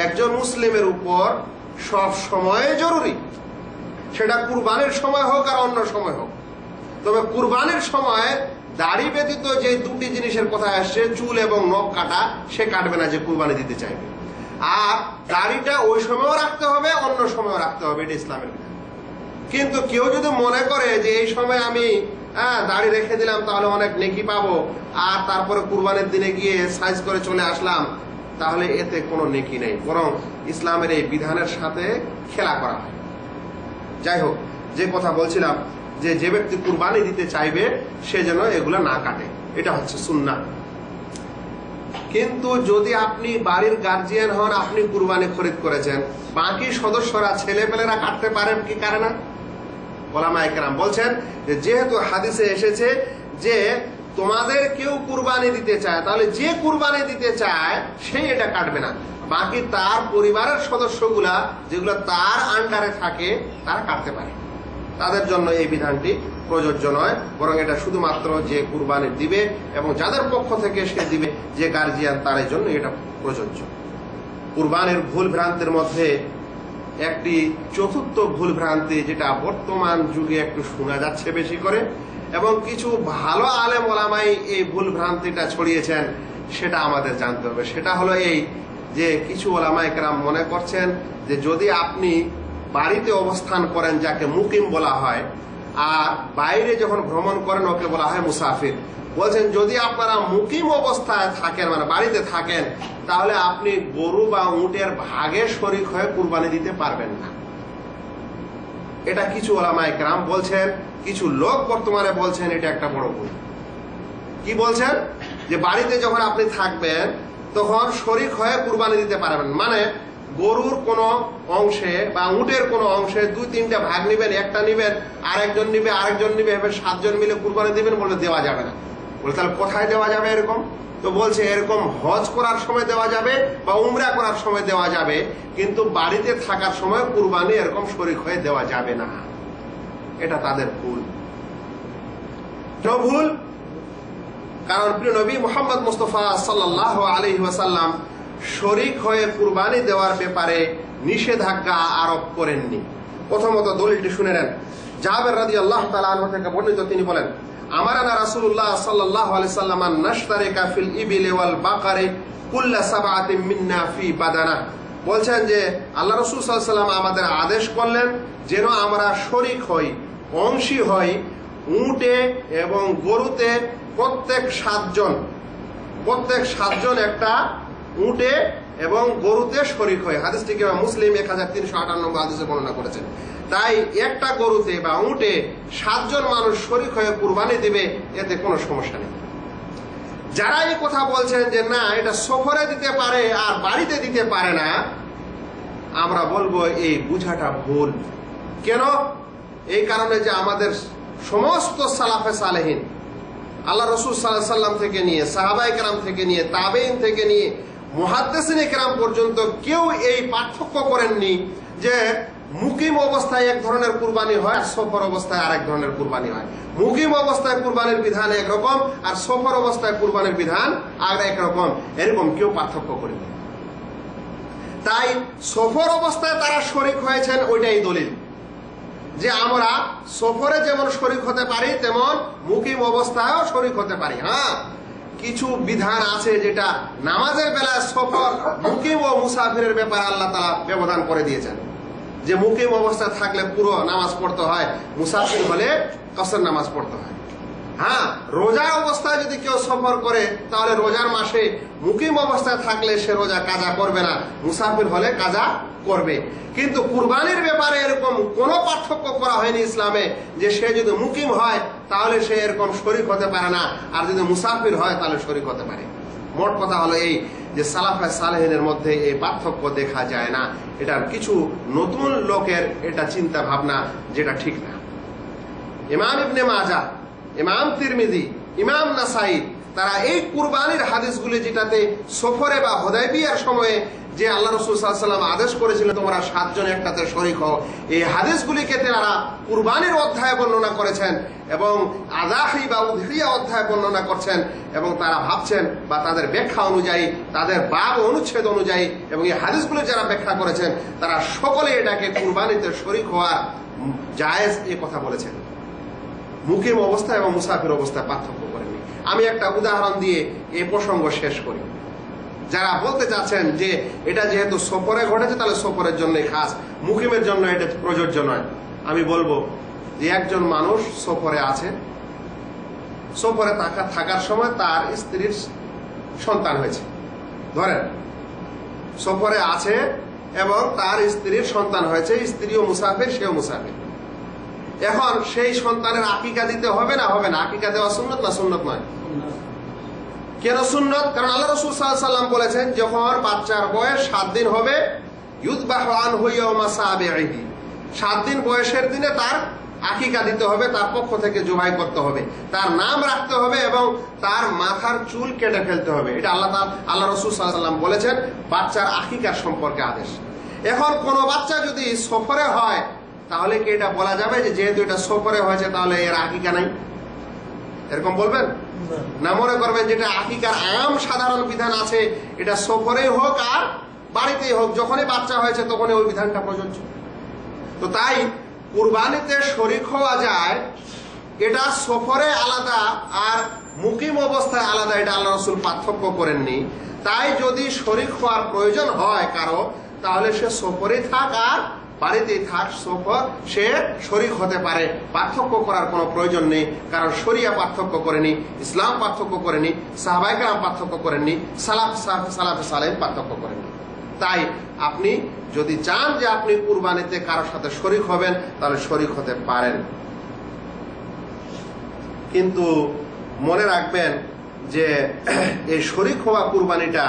একজন মুসলিমের উপর সব সময় জরুরি, সেটা কুরবানির সময় হোক আর অন্য সময় হোক। তবে কুরবানির সময় দাড়ি ব্যতীত যে দুটি জিনিসের কথা আসছে, চুল এবং নখ কাটা, সে কাটবে না যে কুরবানি দিতে চাইবে। আর দাড়িটা ওই সময়ও রাখতে হবে, অন্য সময়ও রাখতে হবে, এটা ইসলামের বিধান। কিন্তু কেউ যদি মনে করে যে এই সময় আমি দাড়ি রেখে দিলাম তাহলে অনেক নেকি পাবো, আর তারপরে কুরবানির দিনে গিয়ে সাইজ করে চলে আসলাম, তাহলে এতে কোনো নেকি নেই, বরং ইসলামের এই বিধানের সাথে খেলা করা হয়। যাই হোক, যে কথা বলছিলাম যে যে ব্যক্তি কুরবানি দিতে চাইবে সে যেন এগুলা না কাটে, এটা হচ্ছে সুন্নাহ। কিন্তু যদি আপনি বাড়ির গার্জিয়ান হন, আপনি কুরবানি খরিদ করেছেন, বাকি সদস্যরা, ছেলেপেলেরা কাটতে পারেন কি পারে না? ওলামায়ে কেরাম বলছেন যে যেহেতু হাদিসে এসেছে যে তোমাদের কেউ কুরবানি দিতে চায়, তাহলে যে কুরবানি দিতে চায় সেই এটা কাটবে না, বাকি তার পরিবারের সদস্যগুলা যেগুলো তার আন্ডারে থাকে তারা কাটতে পারে। তাদের জন্য এই বিধানটি প্রযোজ্য নয়, বরং এটা শুধুমাত্র যে কুরবানি দিবে এবং যাদের পক্ষ থেকে সে দিবে, যে গার্জিয়ান, তার জন্য এটা প্রযোজ্য। কুরবানির ভুল ভ্রান্তির মধ্যে একটি চতুর্থ ভুল ভ্রান্তি, যেটা বর্তমান যুগে একটু শোনা যাচ্ছে বেশি করে, এবং কিছু ভালো আলেম ওলামাই এই ভুল ভ্রান্তিটা ছড়িয়েছেন, সেটা আমাদের জানতে হবে। সেটা হলো এই যে কিছু ওলামায়ে কেরাম মনে করছেন যে যদি আপনি বাড়িতে অবস্থান করেন, যাকে মুকিম বলা হয়, আর বাইরে যখন ভ্রমণ করেন ওকে বলা হয় মুসাফির। বলছেন যদি আপনারা মুকিম অবস্থায় থাকেন, মানে বাড়িতে থাকেন, তাহলে আপনি গরু বা উটের ভাগে শরীক হয়ে কুরবানি দিতে পারবেন না। এটা কিছু ওলামায়ে কেরাম বলছেন, কিছু লোক বর্তমানে বলছেন এটা একটা বড় ভুল। কি বলছেন? যে বাড়িতে যখন আপনি থাকবেন তখন শরীক হয়ে কুরবানি দিতে পারবেন, মানে গরুর কোন অংশে বা উটের কোন অংশে 2-3টা ভাগ নিবেন, একটা নিবেন, আরেকজন নিবে, আরেকজন নিবে, এবার 7 জন মিলে কুরবানি দিবেন, বলে দেওয়া যাবে না। বলে তাহলে কোথায় দেওয়া যাবে এরকম? তো বলছে এরকম হজ করার সময় দেওয়া যাবে বা উমরা করার সময় দেওয়া যাবে, কিন্তু বাড়িতে থাকার সময় কুরবানি এরকম শরীক হয়ে দেওয়া যাবে না। এটা তাদের ভুল। ভুল কারণ প্রিয় নবী মুহাম্মদ মুস্তাফা সাল্লাল্লাহু আলাইহি ওয়াসাল্লাম শরীক হয়ে কুরবানি দেওয়ার ব্যাপারে নিষেধাজ্ঞা আরোপ করেননি। প্রথমত দলিলটি শুনে নেন। জাবের রাদিয়াল্লাহু তাআলা আনহু থেকে বর্ণিত, তিনি বলেন, আমারানা রাসূলুল্লাহ সাল্লাল্লাহু আলাইহি ওয়াসাল্লাম আন নাশতারিকা ফিল ইবিলি ওয়াল বাকারি কুল্লা সাবআতিন মিন্না ফি বাদানা। বলছেন যে আল্লাহ রাসূল সাল্লাল্লাহু আলাইহি ওয়াসাল্লাম আমাদের আদেশ করলেন যেন আমরা শরীক হই, অংশী হই উটে এবং গরুতে প্রত্যেক 7 জন একটা উটে এবং গরুতে শরীক হয়। হাদিসটিকে মুসলিম 1358 নম্বর হাদিসে বর্ণনা করেছেন। তাই একটা গরুতে বা উটে 7 জন মানুষ শরীক হয়ে কুরবানি দিবে, এতে কোনো সমস্যা নেই। যারা এই কথা বলছেন যে না এটা সফরে দিতে পারে আর বাড়িতে দিতে পারে না, আমরা বলবো এই বুঝাটা ভুল। কেন? এই কারণে যে আমাদের সমস্ত সালাফে সালেহিন, আল্লাহ রাসূল সাল্লাল্লাহু আলাইহি ওয়াসাল্লাম থেকে নিয়ে, সাহাবায়ে কেরাম থেকে নিয়ে, তাবেঈন থেকে নিয়ে মুহাদ্দিসিনে কেরাম পর্যন্ত কেউ এই পার্থক্য করেননি যে মুকিম অবস্থায় এক ধরনের কুরবানি হয় আর সফর অবস্থায় আরেক ধরনের কুরবানি হয়। মুকিম অবস্থায় কুরবানির বিধান একরকম আর সফর অবস্থায় কুরবানির বিধান আর একরকম, এরকম কেউ পার্থক্য করেনি। তাই সফর অবস্থায় তারা শরীক হয়েছেন, ওইটাই দলিল যে আমরা সফরে যেমন শরীক হতে পারি তেমন মুকিম অবস্থায়ও শরীক হতে পারি। হ্যাঁ, কিছু বিধান আছে যেটা নামাজের বেলায় সফর, মুকিম ও মুসাফিরের ব্যাপারে আল্লাহ তাআলা ব্যবধান করে দিয়েছেন, যে মুকিম অবস্থায় থাকলে পুরো নামাজ পড়তে হয়, মুসাফির হলে কসর নামাজ পড়তে হয়। হ্যাঁ, রোজা অবস্থায় যদি কেউ সফর করে তাহলে রোজার মাসে মুকিম অবস্থায় থাকলে সে রোজা কাজা করবে না, মুসাফির হলে কাজা করবে। কিন্তু কুরবানির ব্যাপারে এরকম কোনো পার্থক্য করা হয়নি ইসলামে যে সে যদি মুকিম হয় তাহলে সে এরকম শরীক হতে পারে না, আর যদি মুসাফির হয় তাহলে শরীক হতে পারে। মোট কথা হলো এই যে সালাফে সালেহিনের মধ্যে এই পার্থক্য দেখা যায় না। এটার কিছু নতুন লোকের এটা চিন্তা ভাবনা, যেটা ঠিক না। ইমাম ইবনে মাজাহ, ইমাম তিরমিজি, ইমাম নাসাই, তারা এই কুরবানির হাদিসগুলি যেটাতে সফরে বা হুদায়বিয়ার সময়ে যে আল্লাহ রাসূল সাল্লাল্লাহু আলাইহি ওয়াসাল্লাম আদেশ করেছিলেন তোমরা 7 জন একটাতে শরীক হও, এই হাদিসগুলিকে তারা কুরবানির অধ্যায়ে বর্ণনা করেছেন এবং আযাহি বা উযহিয়া অধ্যায়ে বর্ণনা করছেন, এবং তারা ভাবছেন বা তাদের ব্যাখ্যা অনুযায়ী, তাদের বাব অনুচ্ছেদ অনুযায়ী এবং এই হাদিসগুলি যারা ব্যাখ্যা করেছেন তারা সকলে এটাকে কুরবানিতে শরীক হওয়ার জায়েজ এই কথা বলেছেন। মুকিম অবস্থা এবং মুসাফির অবস্থায় পার্থক্য করেনি। আমি একটা উদাহরণ দিয়ে এই প্রসঙ্গ শেষ করি। যারা বলতে চাচ্ছেন যে এটা যেহেতু সফরে ঘটেছে তাহলে সফরের জন্য খাস, মুকিমের জন্য এটা প্রযোজ্য নয়, আমি বলবো যে একজন মানুষ সফরে আছে, সফরে থাকার সময় তার স্ত্রীর সন্তান হয়েছে, ধরেন সফরে আছে এবং তার স্ত্রীর সন্তান হয়েছে, স্ত্রীও মুসাফির, সেও মুসাফির। এখন সেই সন্তানের আকিকা দিতে হবে না হবে না? আকিকা দেওয়া সুন্নত না সুন্নত নয়? কেন সুন্নত? কারণ আল্লাহ রাসূল সাল্লাল্লাহু আলাইহি ওয়াসাল্লাম বলেছেন যখন বাচ্চার বয়স 7 দিন হবে, ইউযবাহু আনহু ইয়াওমা সাবিহি, 7 দিন বয়সের দিনে তার আকিকা দিতে হবে, তার পক্ষ থেকে জবাই করতে হবে, তার নাম রাখতে হবে এবং তার মাথার চুল কেটে ফেলতে হবে। এটা আল্লাহ রাসূল সাল্লাল্লাহু আলাইহি ওয়াসাল্লাম বলেছেন বাচ্চার আকিকার সম্পর্কে আদেশ। এখন কোন বাচ্চা যদি সফরে হয় তাহলে কি এটা বলা যাবে যে যেহেতু এটা সফরে হয়েছে তাহলে এর আকিকা নাই? এরকম বলবেন না, মনে করবেন যেটা আকিকার আম সাধারণ বিধান আছে এটা সফরেই হোক আর বাড়িতেই হোক, যখনই বাচ্চা হয়েছে তখনই ওই বিধানটা প্রযোজ্য। তো তাই কুরবানিতে শরীক হওয়া যায়, এটা সফরে আলাদা আর মুকিম অবস্থায় আলাদা, এটা আল্লাহ রাসূল পার্থক্য করেননি। তাই যদি শরীক হওয়ার প্রয়োজন হয় কারো, তাহলে সে সফরে থাক আর বাড়িতেই থাক, সফর সে শরীক হতে পারে, পার্থক্য করার কোনো প্রয়োজন নেই। কারণ শরিয়া পার্থক্য করেনি, ইসলাম পার্থক্য করেনি, সাহাবায়ে কেরাম পার্থক্য করেননি, সালাফে সালেহীন পার্থক্য করেননি। তাই আপনি যদি চান যে আপনি কুরবানিতে কারোর সাথে শরীক হবেন তাহলে শরীক হতে পারেন, কিন্তু মনে রাখবেন যে এই শরীক হওয়া কুরবানিটা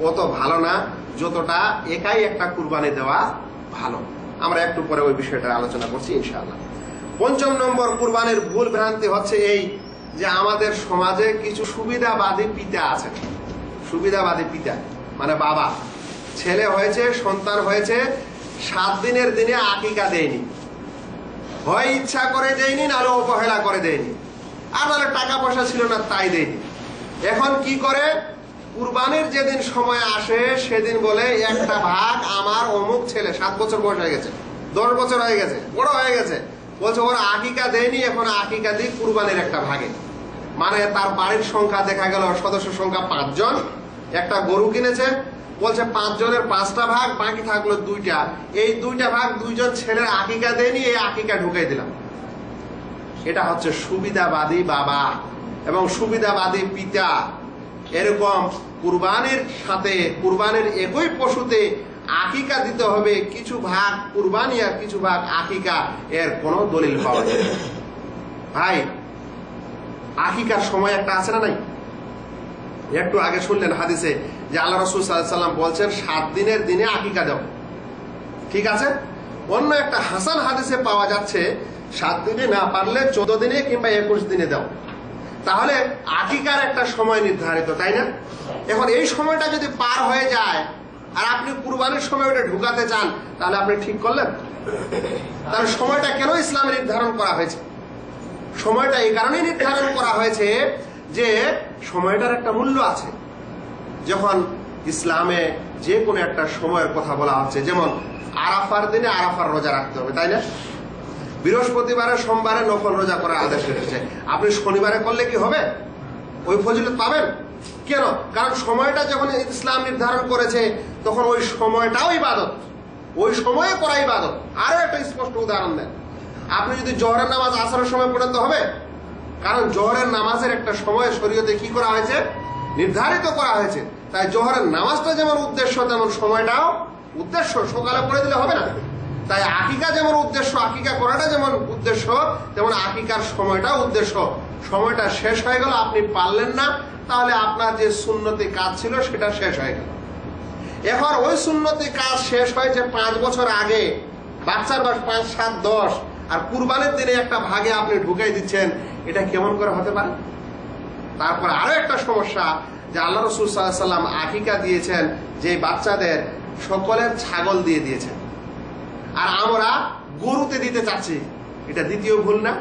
অত ভালো না যতটা একাই একটা কুরবানি দেওয়া ভালো। আমরা একটু পরে ওই বিষয়টা আলোচনা করছি ইনশাআল্লাহ। ৫ম নম্বর কুরবানির ভুল ভ্রান্তি হচ্ছে এই যে আমাদের সমাজে কিছু সুবিধাবাদী পিতা আছে। সুবিধাবাদী পিতা মানে বাবা, ছেলে হয়েছে, সন্তান হয়েছে, 7 দিনের দিনে আকিকা দেয়নি, হয় ইচ্ছা করে দেয়নি নাহলে অবহেলা করে দেয়নি, আর নাহলে টাকা পয়সা ছিল না তাই দেয়নি। এখন কি করে, কুরবানির যেদিন সময় আসে সেদিন বলে একটা ভাগ আমার অমুক ছেলে 7 বছর বয়স হয়ে গেছে, 10 বছর হয়ে গেছে, বড় হয়ে গেছে, বলছে ওরা আকিকা দেয়নি, এখন আকিকা দিই কুরবানির একটা ভাগে। মানে তার বাড়ির সংখ্যা দেখা গেল সদস্য সংখ্যা 5 জন, একটা গরু কিনেছে, বলছে 5 জনের 5টা ভাগ, বাকি থাকলো 2টা, এই 2টা ভাগ 2 জন ছেলের আকিকা দেয়নি, এই আকিকা ঢুকাই দিলাম। এটা হচ্ছে সুবিধাবাদী বাবা এবং সুবিধাবাদী পিতা। এরকম কুরবানির সাথে কুরবানির একই পশুতে আকিকা দিতে হবে, কিছু ভাগ কুরবানি আর কিছু ভাগ আকিকা, এর কোনো দলিল পাওয়া যায় না। ভাই, আকিকার সময় একটা আছে না নাই? একটু আগে শুনলেন হাদিসে যে আল্লাহ রাসূল সাল্লাল্লাহু আলাইহি ওয়াসাল্লাম বলছেন 7 দিনের দিনে আকিকা দাও, ঠিক আছে। অন্য একটা হাসান হাদিসে পাওয়া যাচ্ছে 7 দিনে না পারলে 14 দিনে কিংবা 21 দিনে দাও। তাহলে আকিকার একটা সময় নির্ধারিত, তাই না? এখন এই সময়টা যদি পার হয়ে যায় আর আপনি কুরবানির সময় ওটা ঢুকাতে চান, তাহলে আপনি ঠিক করলেন? তাহলে সময়টা কেন ইসলামে নির্ধারণ করা হয়েছে? সময়টা এই কারণেই নির্ধারণ করা হয়েছে যে সময়টার একটা মূল্য আছে। যখন ইসলামে যে কোনো একটা সময়ের কথা বলা হচ্ছে, যেমন আরাফার দিনে আরাফার রোজা রাখতে হবে, তাই না? বৃহস্পতিবারে সোমবারে নফল রোজা করার আদেশ এসেছে, আপনি শনিবারে করলে কি হবে? ওই ফজিলত পাবেন? কেন? কারণ সময়টা যখন ইসলাম নির্ধারণ করেছে তখন ওই সময়টাও ইবাদত, ওই সময়ে করা ইবাদত। আরো একটা স্পষ্ট উদাহরণ দেন, আপনি যদি জোহরের নামাজ আসরের সময় পড়েন তো হবে? কারণ জোহরের নামাজের একটা সময় শরীয়তে কি করা হয়েছে? নির্ধারিত করা হয়েছে। তাই জোহরের নামাজটা যেমন উদ্দেশ্য তেমন সময়টাও উদ্দেশ্য, সকালে পড়ে দিলে হবে না। তাই আকিকা যেমন উদ্দেশ্য, আকিকা করাটা যেমন উদ্দেশ্য, তেমন আকিকার সময়টাও উদ্দেশ্য। সময়টা শেষ হয়ে গেল, আপনি পারলেন না, তাহলে আপনার যে সুন্নতি কাজ ছিল সেটা শেষ হয়ে গেল। এখন ওই সুন্নতি কাজ শেষ হয়েছে 5 বছর আগে, বাচ্চার বয়স 5, 7, 10, আর কুরবানির দিনে একটা ভাগে আপনি ঢুকাই দিচ্ছেন, এটা কেমন করে হতে পারে? তারপর আরো একটা সমস্যা যে আল্লাহ রাসূল সাল্লাল্লাহু আলাইহি ওয়াসাল্লাম আকিকা দিয়েছেন যে বাচ্চাদের সকলের ছাগল দিয়ে দিয়েছেন, আর আমরা গরুতে দিতে চাচ্ছি, এটা দ্বিতীয় ভুল না?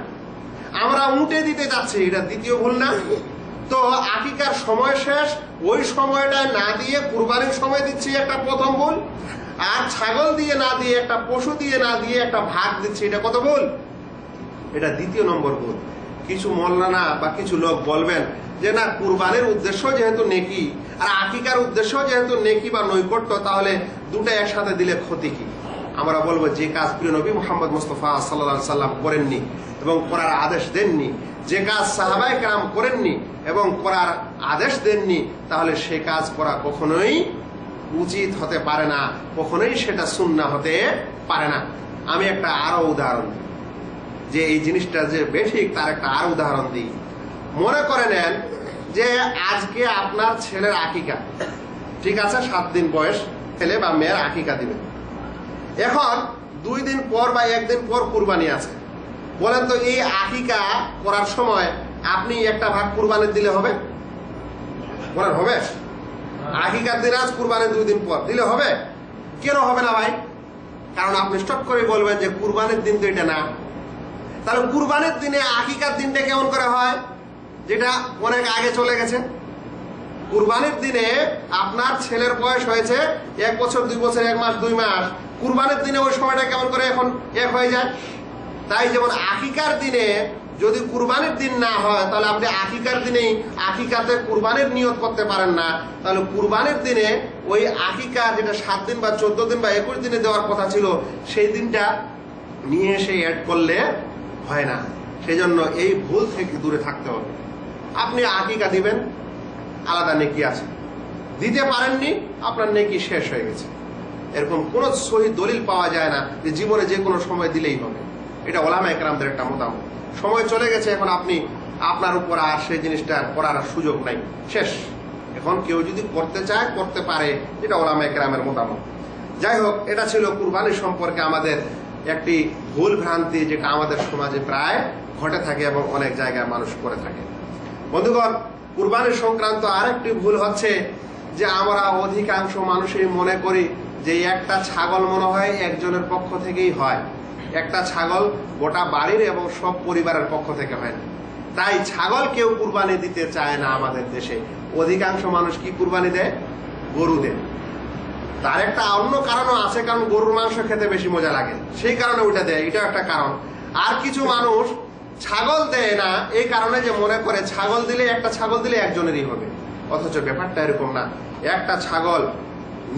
আমরা উটে দিতে চাচ্ছি, এটা দ্বিতীয় ভুল না? তো আকিকার সময় শেষ, ওই সময়টা না দিয়ে কুরবানির সময় দিচ্ছি, একটা প্রথম ভুল। আর ছাগল দিয়ে না দিয়ে, একটা পশু দিয়ে না দিয়ে একটা ভাগ দিচ্ছি, এটা কত ভুল? এটা দ্বিতীয় নম্বর ভুল। কিছু মোল্লানা বা কিছু লোক বলবেন যে না, কুরবানির উদ্দেশ্য যেহেতু নেকি আর আকিকার উদ্দেশ্য যেহেতু নেকি বা নৈকট্য, তাহলে দুটো একসাথে দিলে ক্ষতি কি? আমরা বলবো যে কাজ প্রিয় নবী মুহাম্মদ মুস্তাফা সাল্লাল্লাহু আলাইহি সাল্লাম করেননি এবং করার আদেশ দেননি, যে কাজ সাহাবায়ে কেরাম করেননি এবং করার আদেশ দেননি, তাহলে সে কাজ করা কখনোই উচিত হতে পারে না, কখনোই সেটা সুন্নাহ হতে পারে না। আমি একটা আরো উদাহরণ দিই, যে এই জিনিসটা যে বেঠিক তার একটা আরো উদাহরণ দিই। মনে করে নেন যে আজকে আপনার ছেলের আকিকা, ঠিক আছে, 7 দিন বয়স ছেলে বা মেয়ের আকিকা দিবে। এখন 2 দিন পর বা 1 দিন পর কুরবানি আছে, বলেন তো, এই আকিকা করার সময় আপনি একটা ভাগ কুরবানি দিলে হবে? বলেন হবে? আকিকার দিন আজ, কুরবানির 2 দিন পর দিলে হবে? কেন হবে না ভাই? কারণ আপনি স্টপ করে বলবেন যে কুরবানির দিন তো এটা না। তাহলে কুরবানির দিনে আকিকার দিনটা কেমন করে হয়, যেটা অনেক আগে চলে গেছে? কুরবানির দিনে আপনার ছেলের বয়স হয়েছে 1 বছর 2 বছর 1 মাস 2 মাস, কুরবানির দিনে ওই সময়টা কেমন করে এখন 1 হয়ে যায়? তাই যেমন আকিকার দিনে যদি কুরবানির দিন না হয়, তাহলে আপনি আকিকার দিনেই আকিকাতে কুরবানির নিয়ত করতে পারেন না। তাহলে কুরবানির দিনে ওই আকিকা যেটা 7 দিন বা 14 দিন বা 21 দিনে দেওয়ার কথা ছিল, সেই দিনটা নিয়ে এসে অ্যাড করলে হয় না। সেই জন্য এই ভুল থেকে দূরে থাকতে হবে। আপনি আকিকা দিবেন, আলাদা নেকি আছে, দিতে পারেননি, আপনার নেকি শেষ হয়ে গেছে। এরকম কোন সহি দলিল পাওয়া যায় না যে জীবনে যে কোনো সময় দিলেই হবে। এটা ওলামায়ে কেরামদের একটা মতামত। সময় চলে গেছে, এখন আপনি আপনার উপর আর সেই জিনিসটা করার সুযোগ নাই, শেষ। এখন কেউ যদি করতে চায় করতে পারে, এটা ওলামায়ে কেরামের মতামত। যাই হোক, এটা ছিল কুরবানির সম্পর্কে আমাদের একটি ভুল ভ্রান্তি, যেটা আমাদের সমাজে প্রায় ঘটে থাকে এবং অনেক জায়গায় মানুষ করে থাকে। বন্ধুগণ, কুরবানির সংক্রান্ত আরেকটি ভুল হচ্ছে যে আমরা অধিকাংশ মানুষই মনে করি যে একটা ছাগল মনে হয় একজনের পক্ষ থেকেই হয়। একটা ছাগল গোটা বাড়ির এবং সব পরিবারের পক্ষ থেকে হয় না। তাই ছাগল কেউ কুরবানি দিতে চায় না আমাদের দেশে। অধিকাংশ মানুষ কি কুরবানি দেয়? গরু দেয়। তার একটা অন্য কারণও আছে, কারণ গরুর মাংস খেতে বেশি মজা লাগে, সেই কারণে ওইটা দেয়, এটা একটা কারণ। আর কিছু মানুষ ছাগল দেয় না এই কারণে যে মনে করে ছাগল দিলে, একটা ছাগল দিলে একজনেরই হবে। অথচ ব্যাপারটা এরকম না। একটা ছাগল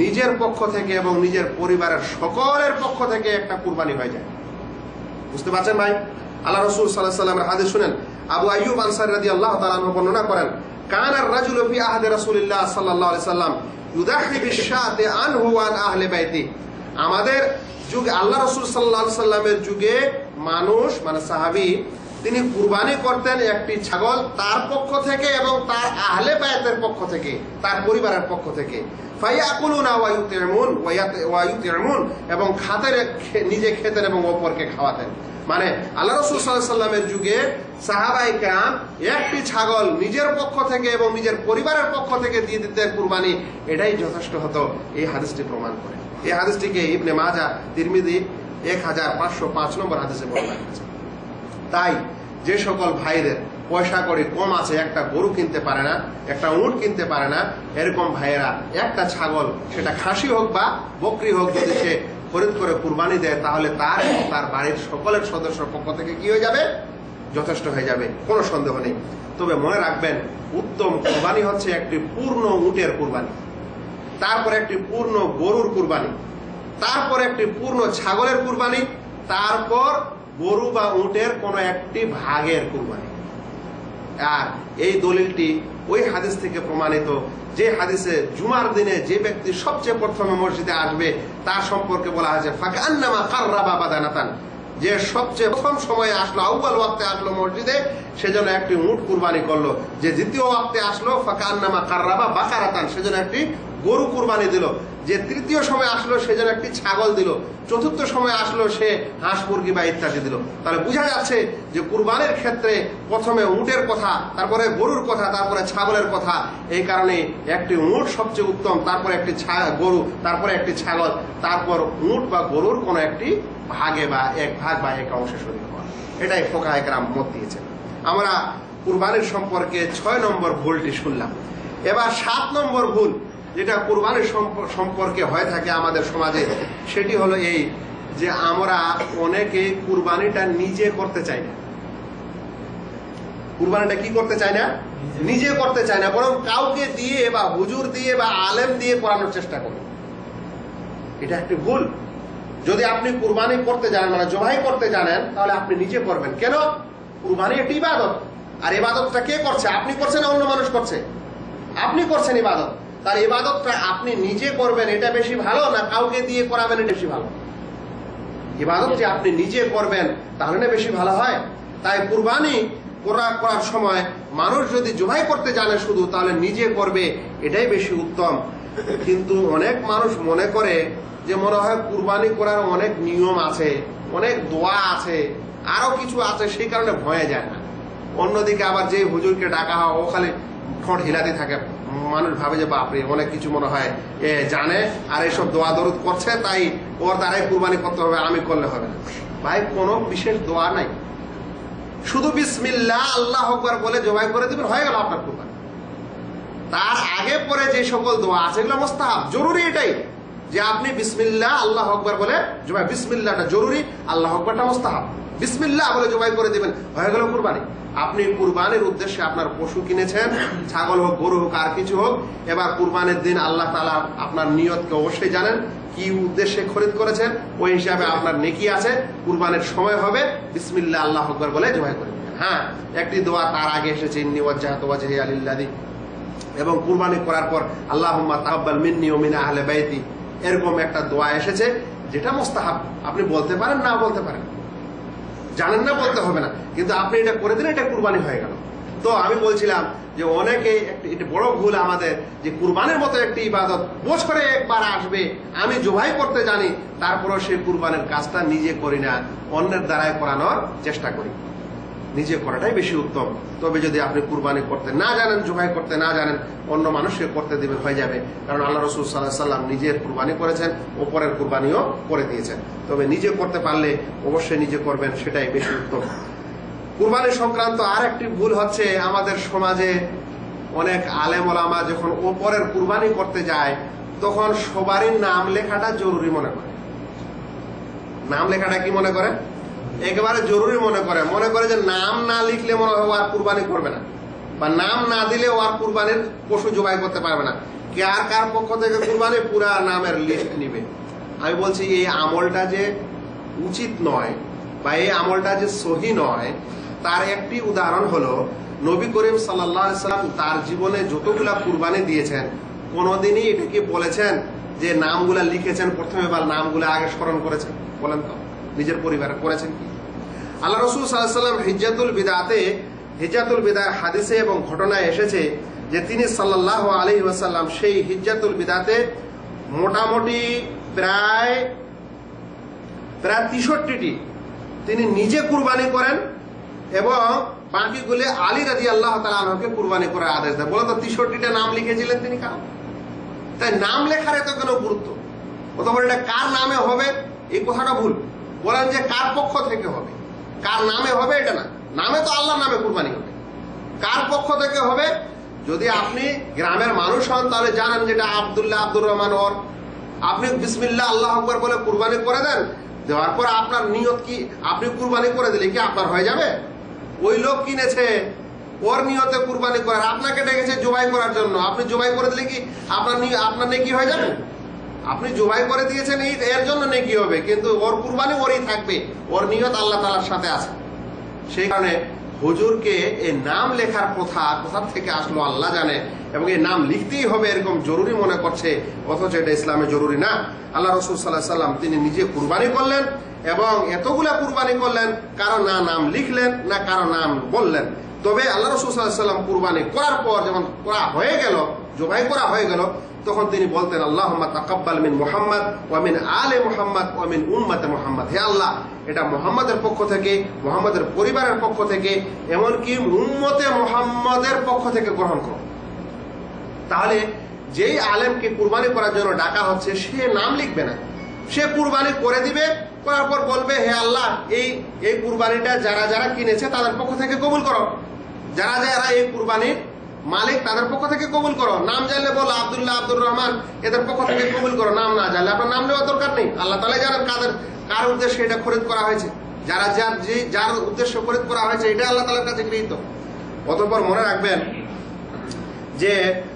নিজের পক্ষ থেকে এবং নিজের পরিবারের সকলের পক্ষ থেকে একটা কুরবানি হয়ে যায়। বুঝতে পারছেন ভাই? আল্লাহ রাসূল সাল্লাল্লাহু আলাইহি ওয়াসাল্লামের হাদিস শুনেন। আবু আইয়ুব আনসারী রাদিয়াল্লাহু তাআলা আনহু বর্ণনা করেন, কানার রাজুলু ফি আহদি রাসূলিল্লাহ সাল্লাল্লাহু আলাইহি ওয়াসাল্লাম ইউদাহি বিশ-শাতি আনহু ওয়া আন আহলি বাইতি। আমাদের যুগে, আল্লাহ রাসূল সাল্লাল্লাহু আলাইহি ওয়াসাল্লামের যুগে মানুষ মানে সাহাবী, তিনি কুরবানি করতেন একটি ছাগল তার পক্ষ থেকে এবং তার আহলে বায়তের পক্ষ থেকে, তার পরিবারের পক্ষ থেকে। ফায়াকুলুনা ওয়া ইউতিমুন ওয়া ইউতিমুন, এবং খাতেন, নিজে খেতেন এবং অপরকে খাওয়াতেন। মানে আল্লাহ রাসূল সাল্লাল্লাহু আলাইহি ওয়াসাল্লামের যুগে সাহাবায়ে কেরাম একটি ছাগল নিজের পক্ষ থেকে এবং নিজের পরিবারের পক্ষ থেকে দিয়ে দিতেন কুরবানি, এটাই যথেষ্ট হতো। এই হাদিসটি প্রমাণ করে। এই হাদিসটিকে ইবনে মাজাহ, তিরমিজি 1505 নম্বর হাদিসে বর্ণনা করেছে। তাই যে সকল ভাইদের পয়সা করে কম আছে, একটা গরু কিনতে পারে না, একটা উট কিনতে পারে না, এরকম ভাইয়েরা একটা ছাগল, সেটা খাসি হোক বা বকরি হোক, যদি সে খরিদ করে কুরবানি দেয়, তাহলে তার এবং তার বাড়ির সকলের সদস্যের পক্ষ থেকে কি হয়ে যাবে? যথেষ্ট হয়ে যাবে, কোনো সন্দেহ নেই। তবে মনে রাখবেন, উত্তম কুরবানি হচ্ছে একটি পূর্ণ উটের কুরবানি, তারপর একটি পূর্ণ গরুর কুরবানি, তারপর একটি পূর্ণ ছাগলের কুরবানি, তারপর গরু বা উটের কোনো একটি ভাগের কুরবানি। আর এই দলিলটি ওই হাদিস থেকে প্রমাণিত, যে হাদিসে জুমার দিনে যে ব্যক্তি সবচেয়ে প্রথমে মসজিদে আসবে তার সম্পর্কে বলা হয়েছে ফাকান্নামা কাররাবা বাদানাতান, যে সবচেয়ে প্রথম সময়ে আসলো, আউয়াল ওয়াক্তে আসলো মসজিদে, সেজন্য একটি উট কুরবানি করলো। যে দ্বিতীয় ওয়াক্তে আসলো ফাকান্নামা কাররাবা বাকারাতান, সেজন্য একটি গরু কুরবানি দিল। যে তৃতীয় সময় আসলো সেজন্য একটি ছাগল দিল। চতুর্থ সময় আসলো সে হাঁস মুরগি বা ইত্যাদি দিল। তাহলে বোঝা যাচ্ছে যে কুরবানির ক্ষেত্রে প্রথমে উটের কথা, তারপরে গরুর কথা, তারপরে ছাগলের কথা। এই কারণে একটি উট সবচেয়ে উত্তম, তারপরে একটি গরু, তারপরে একটি ছাগল, তারপর উট বা গরুর কোনো একটি ভাগে বা এক ভাগ বা এক অংশে শরীক হওয়া। এটাই ফুকাহায়ে কেরাম মত দিয়েছেন। আমরা কুরবানির সম্পর্কে 6 নম্বর ভুলটি শুনলাম। এবার 7 নম্বর ভুল যেটা কুরবানির সম্পর্কে হয়ে থাকে আমাদের সমাজে, সেটি হলো এই যে আমরা অনেকে কুরবানিটা নিজে করতে চাই না। কুরবানিটা কি করতে চায় না? নিজে করতে চায় না, বরং কাউকে দিয়ে বা হুজুর দিয়ে বা আলেম দিয়ে করানোর চেষ্টা করে। এটা একটি ভুল। যদি আপনি কুরবানি করতে জানেন, মানে জবাই করতে জানেন, তাহলে আপনি নিজে করবেন। কেন? কুরবানি একটি ইবাদত। আর ইবাদতটা কে করছে? আপনি করছেন না অন্য মানুষ করছে? আপনি করছেন ইবাদত। তার ইবাদতটা আপনি নিজে করবেন, এটা বেশি ভালো না কাউকে দিয়ে করাবেন এটা বেশি ভালো? ইবাদত যে আপনি নিজে করবেন তাহলে না বেশি ভালো হয়। তাই কুরবানি করার সময় মানুষ যদি জবাই করতে জানে শুধু, তাহলে নিজে করবে, এটাই বেশি উত্তম। কিন্তু অনেক মানুষ মনে করে যে মনে হয় কুরবানি করার অনেক নিয়ম আছে, অনেক দোয়া আছে, আরো কিছু আছে, সেই কারণে ভয়ে যায় না। অন্যদিকে আবার যে হুজুরকে ডাকা হয় ও খালি ঠোঁট হিলাতে থাকে, মানুষ ভাবে যে বাপরে অনেক কিছু মনে হয় এ জানে আর এসব দোয়া দরুদ করছে, তাই ওর দ্বারাই কুরবানি করতে হবে, আমি করলে হবে না। ভাই কোনো বিশেষ দোয়া নাই, শুধু বিসমিল্লাহ আল্লাহু আকবার বলে জবাই করে দিবেন, হয়ে গেল আপনার কুরবানি। তার আগে পরে যে সকল দোয়া আছে এগুলো মুস্তাহাব, জরুরি এটাই যে আপনি বিসমিল্লাহ আল্লাহু আকবার বলে জবাই, বিসমিল্লাহটা জরুরি, আল্লাহু আকবারটা মুস্তাহাব। বিসমিল্লাহ বলে জবাই করে দিবেন, হয়ে গেল কুরবানি। আপনি কুরবানির উদ্দেশ্যে আপনার পশু কিনেছেন, ছাগল হোক গরু হোক আর কিছু হোক, এবার কুরবানির দিন আল্লাহ তাআলা আপনার নিয়তকে অবশ্যই জানেন, কি উদ্দেশ্যে খরিদ করেছেন, ওই হিসাবে আপনার নেকি আছে। কুরবানির সময় হবে বিসমিল্লাহ আল্লাহু আকবার বলে জবাই করে দিবেন। হ্যাঁ, একটি দোয়া তার আগে এসেছে, ইন্নী ওয়াজ্জাহতু ওয়াজহিয়া লিল্লাযী, এবং কুরবানি করার পর আল্লাহুম্মা তাকাব্বাল মিন্নী ওয়া মিন আহলি বাইতি, এরকম একটা দোয়া এসেছে যেটা মুস্তাহাব। আপনি বলতে পারেন, না বলতে পারেন, জানেন না বলতে হবে না, কিন্তু আপনি এটা করে দিলে এটা কুরবানি হয়ে গেল। তো আমি বলছিলাম যে অনেকে এটা বড় ভুল আমাদের, যে কুরবানির মতো একটি ইবাদত বছরে একবার আসবে, আমি জবাই করতে জানি, তারপরও সেই কুরবানির কাজটা নিজে করি না, অন্যের দ্বারাই করানোর চেষ্টা করি। নিজে করাটাই বেশি উত্তম। তবে যদি আপনি কুরবানি করতে না জানেন, জবাই করতে না জানেন, অন্য মানুষকে করতে দিবেন, হয়ে যাবে। কারণ আল্লাহ রাসূল সাল্লাল্লাহু আলাইহি ওয়াসাল্লাম নিজের কুরবানি করেছেন, ওপরের কুরবানিও করে দিয়েছেন। তবে নিজে করতে পারলে অবশ্যই নিজে করবেন, সেটাই বেশি উত্তম। কুরবানি সংক্রান্ত আর একটি ভুল হচ্ছে, আমাদের সমাজে অনেক আলেম ওলামা যখন ওপরের কুরবানি করতে যায় তখন সবারই নাম লেখাটা জরুরি মনে করে। নাম লেখাটা কি মনে করে? একেবারে জরুরি মনে করে যে নাম না লিখলে মনে হয় ও আর কুরবানি করবে না, বা নাম না দিলে ও আর কুরবানির পশু জবাই করতে পারবে না। কার কার পক্ষ থেকে কুরবানি, পুরা নামের লিস্ট নিবে। আমি বলছি এই আমলটা যে উচিত নয় বা এই আমলটা যে সহি নয়, তার একটি উদাহরণ হলো নবী করিম সাল্লাল্লাহু আলাইহি সাল্লাম তার জীবনে যতগুলা কুরবানি দিয়েছেন কোনোদিনই এটা কি বলেছেন যে নামগুলা লিখেছেন প্রথমে বা নামগুলা আগে স্মরণ করেছেন? বলেন তো, নিজের পরিবারে করেছেন কি? আল্লাহ রাসূল সাল্লাল্লাহু আলাইহি সাল্লাম হিজ্জাতুল বিদায় হাদিসে এবং ঘটনায় এসেছে যে তিনি সাল্লাল্লাহু আলাইহি ওয়াসাল্লাম সেই হিজ্জাতুল বিদাতে মোটামুটি প্রায় 63টি তিনি নিজে কুরবানি করেন এবং বাকিগুলি আলী রাদিয়াল্লাহু তাআলা আনহুকে কুরবানি করার আদেশ দেন। বলেন তো 63টা নাম লিখেছিলেন তিনি কারণ? তাই নাম লেখার এত কেন গুরুত্ব? অথবা এটা কার নামে হবে এই কথাটা ভুল। বলেন যে কার পক্ষ থেকে হবে, কার নামে হবে এটা না। নামে তো আল্লাহর নামে কুরবানি হবে, কার পক্ষ থেকে হবে? যদি আপনি গ্রামের মানুষ হন তাহলে জানেন যেটা আব্দুল্লাহ আব্দুর রহমান ওর, আপনি বিসমিল্লাহ আল্লাহু আকবার বলে কুরবানি করে দেন, দেওয়ার পর আপনার নিয়ত কি, আপনি কুরবানি করে দিলে কি আপনার হয়ে যাবে? ওই লোক কিনেছে ওর নিয়তে কুরবানি করার, আপনাকে ডেকেছে জবাই করার জন্য, আপনি জবাই করে দিলে কি আপনার নেকি হয়ে যাবে? আপনি জবাই করে দিয়েছেন এর জন্য নেকি হবে, কিন্তু ওর কুরবানি ওরই থাকবে, ওর নিয়ত আল্লাহ তাআলার সাথে আছে। সেই কারণে হুজুরকে এই নাম লেখার কথা কোথা থেকে আসলো আল্লাহ জানে, এবং এই নাম লিখতেই হবে এরকম জরুরি মনে করছে, অথচ এটা ইসলামে জরুরি না। আল্লাহ রাসূল সাল্লাল্লাহু আলাইহি সাল্লাম তিনি নিজে কুরবানি করলেন এবং এতগুলা কুরবানি করলেন, কারো না নাম লিখলেন না কারো নাম বললেন। তবে আল্লাহ রাসূল সাল্লাল্লাহু আলাইহি সাল্লাম কুরবানি করার পর যখন করা হয়ে গেল, জবাই করা হয়ে গেল, তখন তিনি বলতেন আল্লাহুম্মা তাকাব্বাল মিন মুহাম্মদ ওয়া মিন আলি মুহাম্মদ ওয়া মিন উম্মতি মুহাম্মদ, হে আল্লাহ এটা মুহাম্মাদের পক্ষ থেকে, মুহাম্মাদের পরিবারের পক্ষ থেকে, এমনকি উম্মতে মুহাম্মাদের পক্ষ থেকে গ্রহণ করো। তাহলে যেই আলেমকে কুরবানি করার জন্য ডাকা হচ্ছে সে নাম লিখবে না, সে কুরবানি করে দিবে, করার পর বলবে হে আল্লাহ এই কুরবানিটা যারা যারা কিনেছে তাদের পক্ষ থেকে কবুল করো, যারা যারা এই কুরবানির মালিক তাদের পক্ষ থেকে কবুল করো। নাম জানলে বলো আব্দুল্লাহ আব্দুর রহমান এদের পক্ষ থেকে কবুল করো, নাম না জানলে আপনার নাম নেওয়ার দরকার নেই। আল্লাহ তাআলাই জানেন কার উদ্দেশ্যে এটা খরিদ করা হয়েছে, যার উদ্দেশ্য খরিদ করা হয়েছে এটা আল্লাহ তাআলার কাছে গৃহীত। অতঃপর মনে রাখবেন যে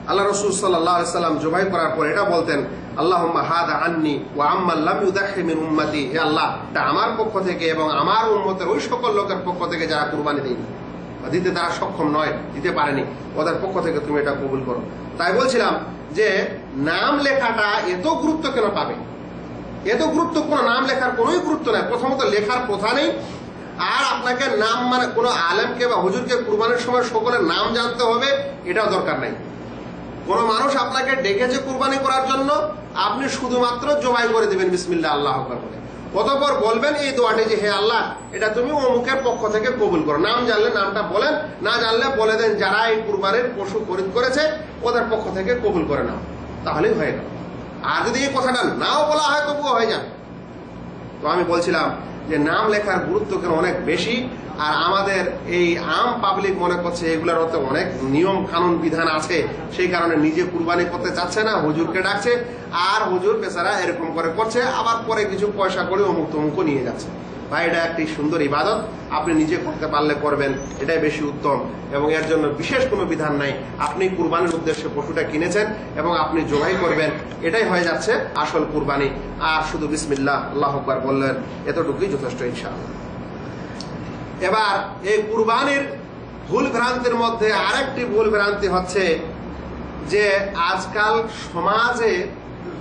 আল্লাহ রাসূল সাল্লাল্লাহু আলাইহি সাল্লাম জবাই করার পর এটা বলতেন আল্লাহুম্মা হাদা আন্নি ওয়া আম্মান লাম ইউদাহি মিন উম্মতি, হে আল্লাহ এটা আমার পক্ষ থেকে এবং আমার উম্মতের ওই সকল লোকের পক্ষ থেকে যারা কুরবানি দেয়নি, দিতে তারা সক্ষম নয়, দিতে পারেনি, ওদের পক্ষ থেকে তুমি এটা কবুল করো। তাই বলছিলাম যে নাম লেখাটা এত গুরুত্ব কেন পাবে? এত গুরুত্ব, কোনো নাম লেখার কোনোই গুরুত্ব নাই। প্রথমত লেখার প্রথা নেই, আর আপনাকে নাম মানে কোনো আলেমকে বা হুজুরকে কুরবানির সময় সকলের নাম জানতে হবে এটাও দরকার নাই। কোনো মানুষ আপনাকে ডেকেছে কুরবানি করার জন্য, আপনি শুধুমাত্র জবাই করে দিবেন বিসমিল্লাহ আল্লাহু আকবার বলে, অতঃপর বলবেন এই দোয়াটি যে হে আল্লাহ, এটা তুমি অমুকের পক্ষ থেকে কবুল করো। নাম জানলে নামটা বলেন, না জানলে বলে দেন যারা এই কুরবানির পশু খরিদ করেছে ওদের পক্ষ থেকে কবুল করে নাও, তাহলেই হয়ে গেল। আর যদি এই কথাটা নাও বলা হয় তবুও হয়ে যাবে। তো আমি বলছিলাম যে নাম লেখার গুরুত্ব কেন অনেক বেশি, আর আমাদের এই আম পাবলিক মনে করছে এগুলোর মধ্যে অনেক নিয়ম কানুন বিধান আছে, সেই কারণে নিজে কুরবানি করতে চাচ্ছে না, হুজুরকে ডাকছে, আর হুজুর বেচারা এরকম করে করছে, আবার পরে কিছু পয়সা করে অমুক তমুক নিয়ে যাচ্ছে। ভাই, এটা একটি সুন্দর ইবাদত, আপনি নিজে করতে পারলে করবেন, এটাই বেশি উত্তম, এবং এর জন্য বিশেষ কোনো বিধান নাই। আপনি কুরবানির উদ্দেশ্যে পশুটা কিনেছেন এবং আপনি জবাই করবেন, এটাই হয়ে যাচ্ছে আসল কুরবানি। আর শুধু বিসমিল্লাহ আল্লাহু আকবার বললেন, এতটুকুই যথেষ্ট ইনশাআল্লাহ। এবার এই কুরবানির ভুল ভ্রান্তির মধ্যে আরেকটি ভুল ভ্রান্তি হচ্ছে যে আজকাল সমাজে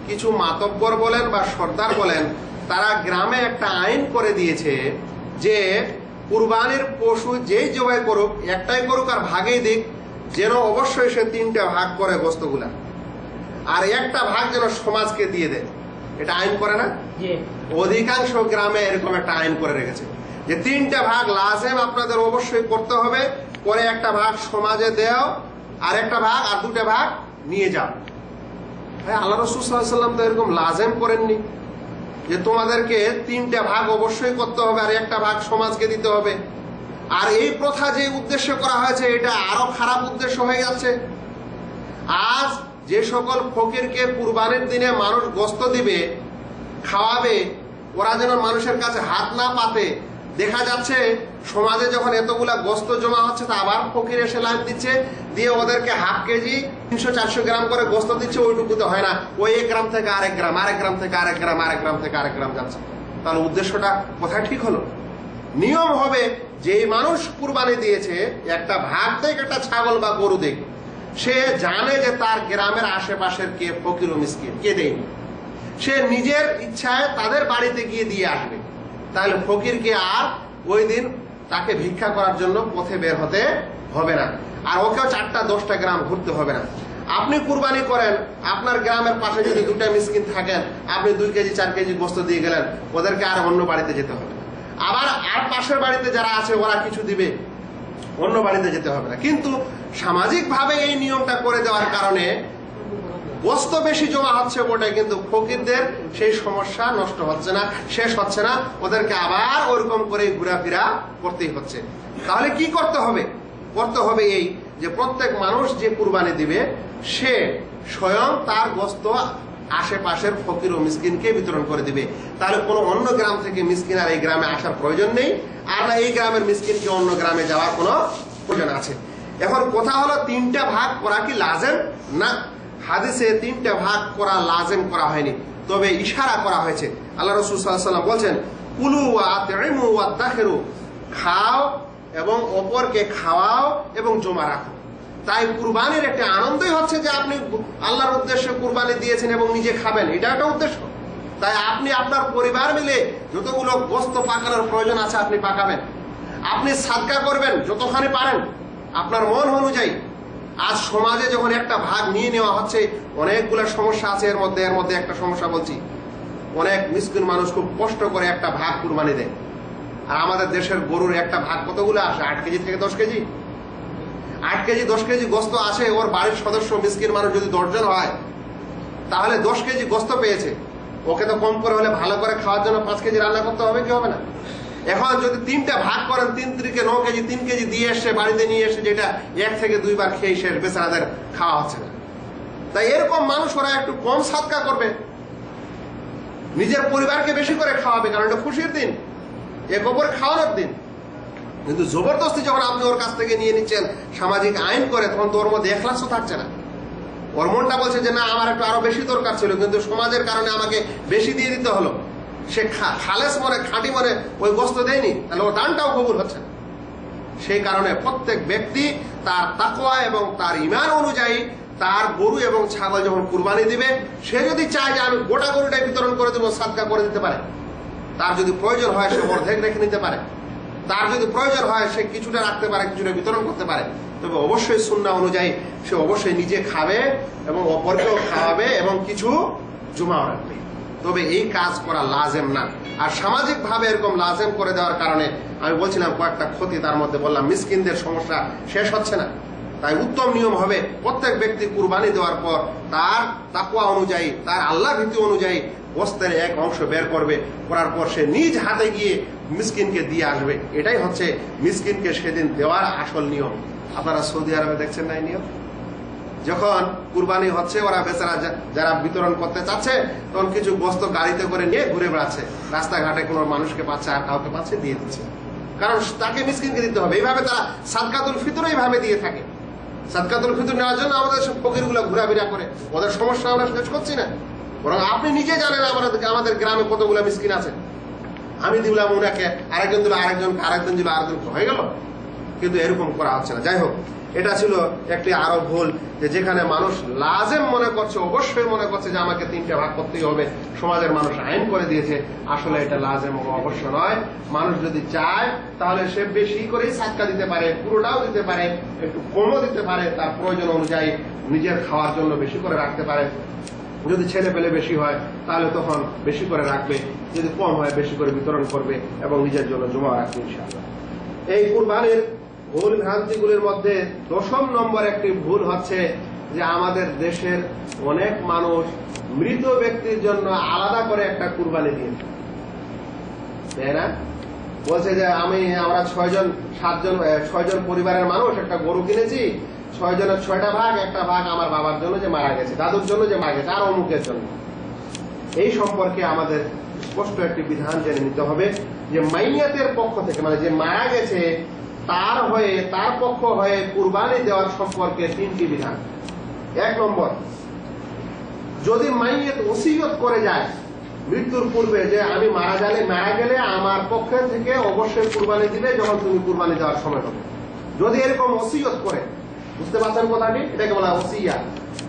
কিছু মাতব্বর বলেন বা সর্দার বলেন, তারা গ্রামে একটা আইন করে দিয়েছে যে কুরবানির পশু যেই জবাই করুক, একটাই করুক আর ভাগেই দিক, যেন অবশ্যই সে 3টা ভাগ করে গোস্তগুলা, আর একটা ভাগ যেন সমাজকে দিয়ে দেয়। এটা আইন করে না? অধিকাংশ গ্রামে এরকম একটা আইন করে রেখেছে যে 3টা ভাগ লাজেম আপনাদের অবশ্যই করতে হবে, পরে একটা ভাগ সমাজে দেও, আর একটা ভাগ আর 2টা ভাগ নিয়ে যাও। ভাই, আল্লাহ রাসূল সাল্লাল্লাহু আলাইহি ওয়াসাল্লাম তো এরকম লাজেম করেননি যে তোমাদেরকে 3টা ভাগ অবশ্যই করতে হবে আর একটা ভাগ সমাজকে দিতে হবে। আর এই প্রথা যে উদ্দেশ্য করা হয়েছে এটা আরো খারাপ উদ্দেশ্য হয়ে যাচ্ছে। আজ যে সকল ফকিরকে কুরবানির দিনে মানুষ গোশত দিবে, খাওয়াবে, ওরা যেন মানুষের কাছে হাত না পাতে, দেখা যাচ্ছে সমাজে যখন এতগুলা গোশত জমা হচ্ছে তা আবার ফকির এসে লাইন দিচ্ছে, দিয়ে ওদেরকে হাফ কেজি 300-400 গ্রাম করে গোশত দিচ্ছে, ওইটুকুতে হয় না, ওই এক গ্রাম থেকে আরেক গ্রাম, আরেক গ্রাম থেকে আরেক গ্রাম, আরেক গ্রাম থেকে আরেক গ্রাম যাচ্ছে। তাহলে উদ্দেশ্যটা কোথায় ঠিক হলো? নিয়ম হবে যেই মানুষ কুরবানি দিয়েছে একটা ভাগ দেখ, একটা ছাগল বা গরু দেখ, সে জানে যে তার গ্রামের আশেপাশের কে ফকির ও মিসকিন, কে দেয়নি, সে নিজের ইচ্ছায় তাদের বাড়িতে গিয়ে দিয়ে আসবে। তাহলে ফকিরকে আর ওই দিন তাকে ভিক্ষা করার জন্য পথে বের হতে হবে না, আর ওকেও 4টা-10টা গ্রাম ঘুরতে হবে না। আপনি কুরবানি করেন, আপনার গ্রামের পাশে যদি 2টা মিসকিন থাকেন, আপনি 2 কেজি 4 কেজি গোশত দিয়ে গেলেন, ওদেরকে আর অন্য বাড়িতে যেতে হবে না। আবার আর পাশের বাড়িতে যারা আছে ওরা কিছু দিবে, অন্য বাড়িতে যেতে হবে না। কিন্তু সামাজিকভাবে এই নিয়মটা করে দেওয়ার কারণে গোশত বেশি জমা হচ্ছে বটে, কিন্তু ফকিরদের সেই সমস্যা নষ্ট হচ্ছে না, শেষ হচ্ছে না, ওদেরকে আবার ওরকম করে ঘোরাফেরা করতেই হচ্ছে। তাহলে কি করতে হবে? করতে হবে এই যে প্রত্যেক মানুষ যে কুরবানি দিবে সে স্বয়ং তার গোশত আশেপাশের ফকির ও মিসকিনকে বিতরণ করে দিবে। তাহলে কোনো অন্য গ্রাম থেকে মিসকিন আর এই গ্রামে আসার প্রয়োজন নেই, আর না এই গ্রামের মিসকিনকে অন্য গ্রামে যাওয়ার কোনো প্রয়োজন আছে। এখন কথা হলো 3টা ভাগ করা কি লাজেম? না, হাদিসে 3টা ভাগ করা লাজেম করা হয়নি, তবে ইশারা করা হয়েছে। আল্লাহ রাসূল সাল্লাল্লাহু আলাইহি ওয়াসাল্লাম বলছেন, কুলু ওয়া আতইমু ওয়া দাখিরু, খাও এবং অপরকে খাওয়াও এবং জমা রাখো। তাই কুরবানির একটা আনন্দই হচ্ছে যে আপনি আল্লাহর উদ্দেশ্যে কুরবানি দিয়েছেন এবং নিজে খাবেন, এটা একটা উদ্দেশ্য। তাই আপনি আপনার পরিবার মিলে যতগুলো গোশত পাকানোর প্রয়োজন আছে আপনি পাকাবেন, আপনি সাদকা করবেন যতখানি পারেন আপনার মন অনুযায়ী। আজ সমাজে যখন একটা ভাগ নিয়ে নেওয়া হচ্ছে, অনেকগুলো সমস্যা আছে এর মধ্যে একটা সমস্যা বলছি, অনেক মিসকিন মানুষ খুব কষ্ট করে একটা ভাগ কুরবানি দেয়। আর আমাদের দেশের গরুর একটা ভাগ কতগুলো আসে? 8 কেজি থেকে 10 কেজি। 8 কেজি 10 কেজি গোশত আসে। ওর বাড়ির সদস্য মিসকিন মানুষ যদি 10 জন হয়, তাহলে 10 কেজি গোশত পেয়েছে। ওকে তো কম করে হলে ভালো করে খাওয়ার জন্য 5 কেজি রান্না করতে হবে, কি হবে না? এখন যদি 3টা ভাগ করেন, 3 × 9 কেজি, 3 কেজি দিয়ে এসে বাড়িতে নিয়ে এসে যেটা 1 থেকে 2 বার খেয়ে শেষ, বেচারাদের খাওয়া হচ্ছে না। তাই এরকম মানুষ ওরা একটু কম সাদকা করবে, নিজের পরিবারকে বেশি করে খাওয়াবে, কারণ এটা খুশির দিন, এক অপর খাওয়ানোর দিন। কিন্তু জবরদস্তি যখন আপনি ওর কাছ থেকে নিয়ে নিচ্ছেন সামাজিক আইন করে, তখন তো ওর মধ্যে এখলাসও থাকছে না। ওর মনটা বলছে যে না, আমার একটু আরো বেশি দরকার ছিল, কিন্তু সমাজের কারণে আমাকে বেশি দিয়ে দিতে হলো। সে খালেস মনে, খাঁটি মনে ওই গোশত দেয়নি, তাহলে ওর দানটাও কবুল হচ্ছে না। সেই কারণে প্রত্যেক ব্যক্তি তার তাকওয়া এবং তার ঈমান অনুযায়ী তার গরু এবং ছাগল যখন কুরবানি দিবে, সে যদি চায় যে আমি গোটা গরুটাই বিতরণ করে দেবো, সাদকা করে দিতে পারে। তার যদি প্রয়োজন হয় সে অর্ধেক রেখে নিতে পারে, তার যদি প্রয়োজন হয় সে কিছুটা রাখতে পারে, কিছুটা বিতরণ করতে পারে। তবে অবশ্যই সুন্নাহ অনুযায়ী সে অবশ্যই নিজে খাবে এবং অপরকেও খাওয়াবে এবং কিছু জমাও রাখবে। তবে এই কাজ করা লাজেম না। আর সামাজিক ভাবে এরকম লাজেম করে দেওয়ার কারণে আমি বলছিলাম কয়েকটা ক্ষতি, তার মধ্যে বললাম মিসকিনদের সমস্যা শেষ হচ্ছে না। তাই উত্তম নিয়ম হবে প্রত্যেক ব্যক্তি কুরবানি দেওয়ার পর তার তাকওয়া অনুযায়ী, তার আল্লাহ ভীতি অনুযায়ী গোশতের এক অংশ বের করবে, করার পর সে নিজ হাতে গিয়ে মিসকিনকে দিয়ে আসবে। এটাই হচ্ছে মিসকিনকে সেদিন দেওয়ার আসল নিয়ম। আপনারা সৌদি আরবে দেখছেন না এই নিয়ম? যখন কুরবানি হচ্ছে ওরা বেচারা যারা বিতরণ করতে চাচ্ছে তখন কিছু গোশত গাড়িতে করে নিয়ে ঘুরে বেড়াচ্ছে, রাস্তাঘাটে কোনো মানুষকে পাচ্ছে আর কাউকে পাচ্ছে দিয়ে দিচ্ছে, কারণ তাকে মিসকিনকে দিতে হবে। এইভাবে তারা সাদকাতুল ফিতর এইভাবে দিয়ে থাকে। সাদকাতুল ফিতর নেওয়ার জন্য আমাদের সব ফকিরগুলো ঘোরাফেরা করে, ওদের সমস্যা আমরা শেষ করছি না, বরং আপনি নিজে জানেন আমাদের গ্রামে কতগুলো মিসকিন আছে। আমি দিলাম ওনাকে, আরেকজন দিল আরেকজনকে, আরেকজন দিল আরেকজনকে, হয়ে গেল। কিন্তু এরকম করা হচ্ছে না। যাই হোক, এটা ছিল একটি আরো ভুল, যে যেখানে মানুষ লাজেম মনে করছে, অবশ্যই মনে করছে যে আমাকে 3টে ভাগ করতেই হবে, সমাজের মানুষ আইন করে দিয়েছে। আসলে এটা লাজেম অবশ্য নয়। মানুষ যদি চায় তাহলে সে বেশি করেই সাদকা দিতে পারে, পুরোটাও দিতে পারে, একটু কমও দিতে পারে, তার প্রয়োজন অনুযায়ী নিজের খাওয়ার জন্য বেশি করে রাখতে পারে। যদি ছেলে পেলে বেশি হয় তাহলে তখন বেশি করে রাখবে, যদি কম হয় বেশি করে বিতরণ করবে এবং নিজের জন্য জমা রাখবে ইনশাআল্লাহ। এই কুরবানির ভুল ভ্রান্তিগুলির মধ্যে 10 নম্বর একটি ভুল হচ্ছে যে আমাদের দেশের অনেক মানুষ মৃত ব্যক্তির জন্য আলাদা করে একটা কুরবানি দিয়ে, তাই না? বলছে যে আমরা 6জন পরিবারের মানুষ একটা গরু কিনেছি, 6 জনের 6টা ভাগ, একটা ভাগ আমার বাবার জন্য যে মারা গেছে, দাদুর জন্য যে মারা গেছে, আর অমুকের জন্য। এই সম্পর্কে আমাদের স্পষ্ট একটি বিধান জেনে নিতে হবে যে মাইয়াতের পক্ষ থেকে, মানে যে মারা গেছে তার পক্ষ হয়ে কুরবানি দেওয়ার সম্পর্কে 3টি বিধান। 1 নম্বর, যদি মাইয়াত ওসিয়ত করে যায় মৃত্যুর পূর্বে যে আমি মারা গেলে আমার পক্ষ থেকে অবশ্যই কুরবানি দিবে যখন তুমি কুরবানি দেওয়ার সময় হবে। যদি এরকম ওসিয়ত করে, বুঝতে পারছেন কথাটি? এটাকে বলা ওসিয়া,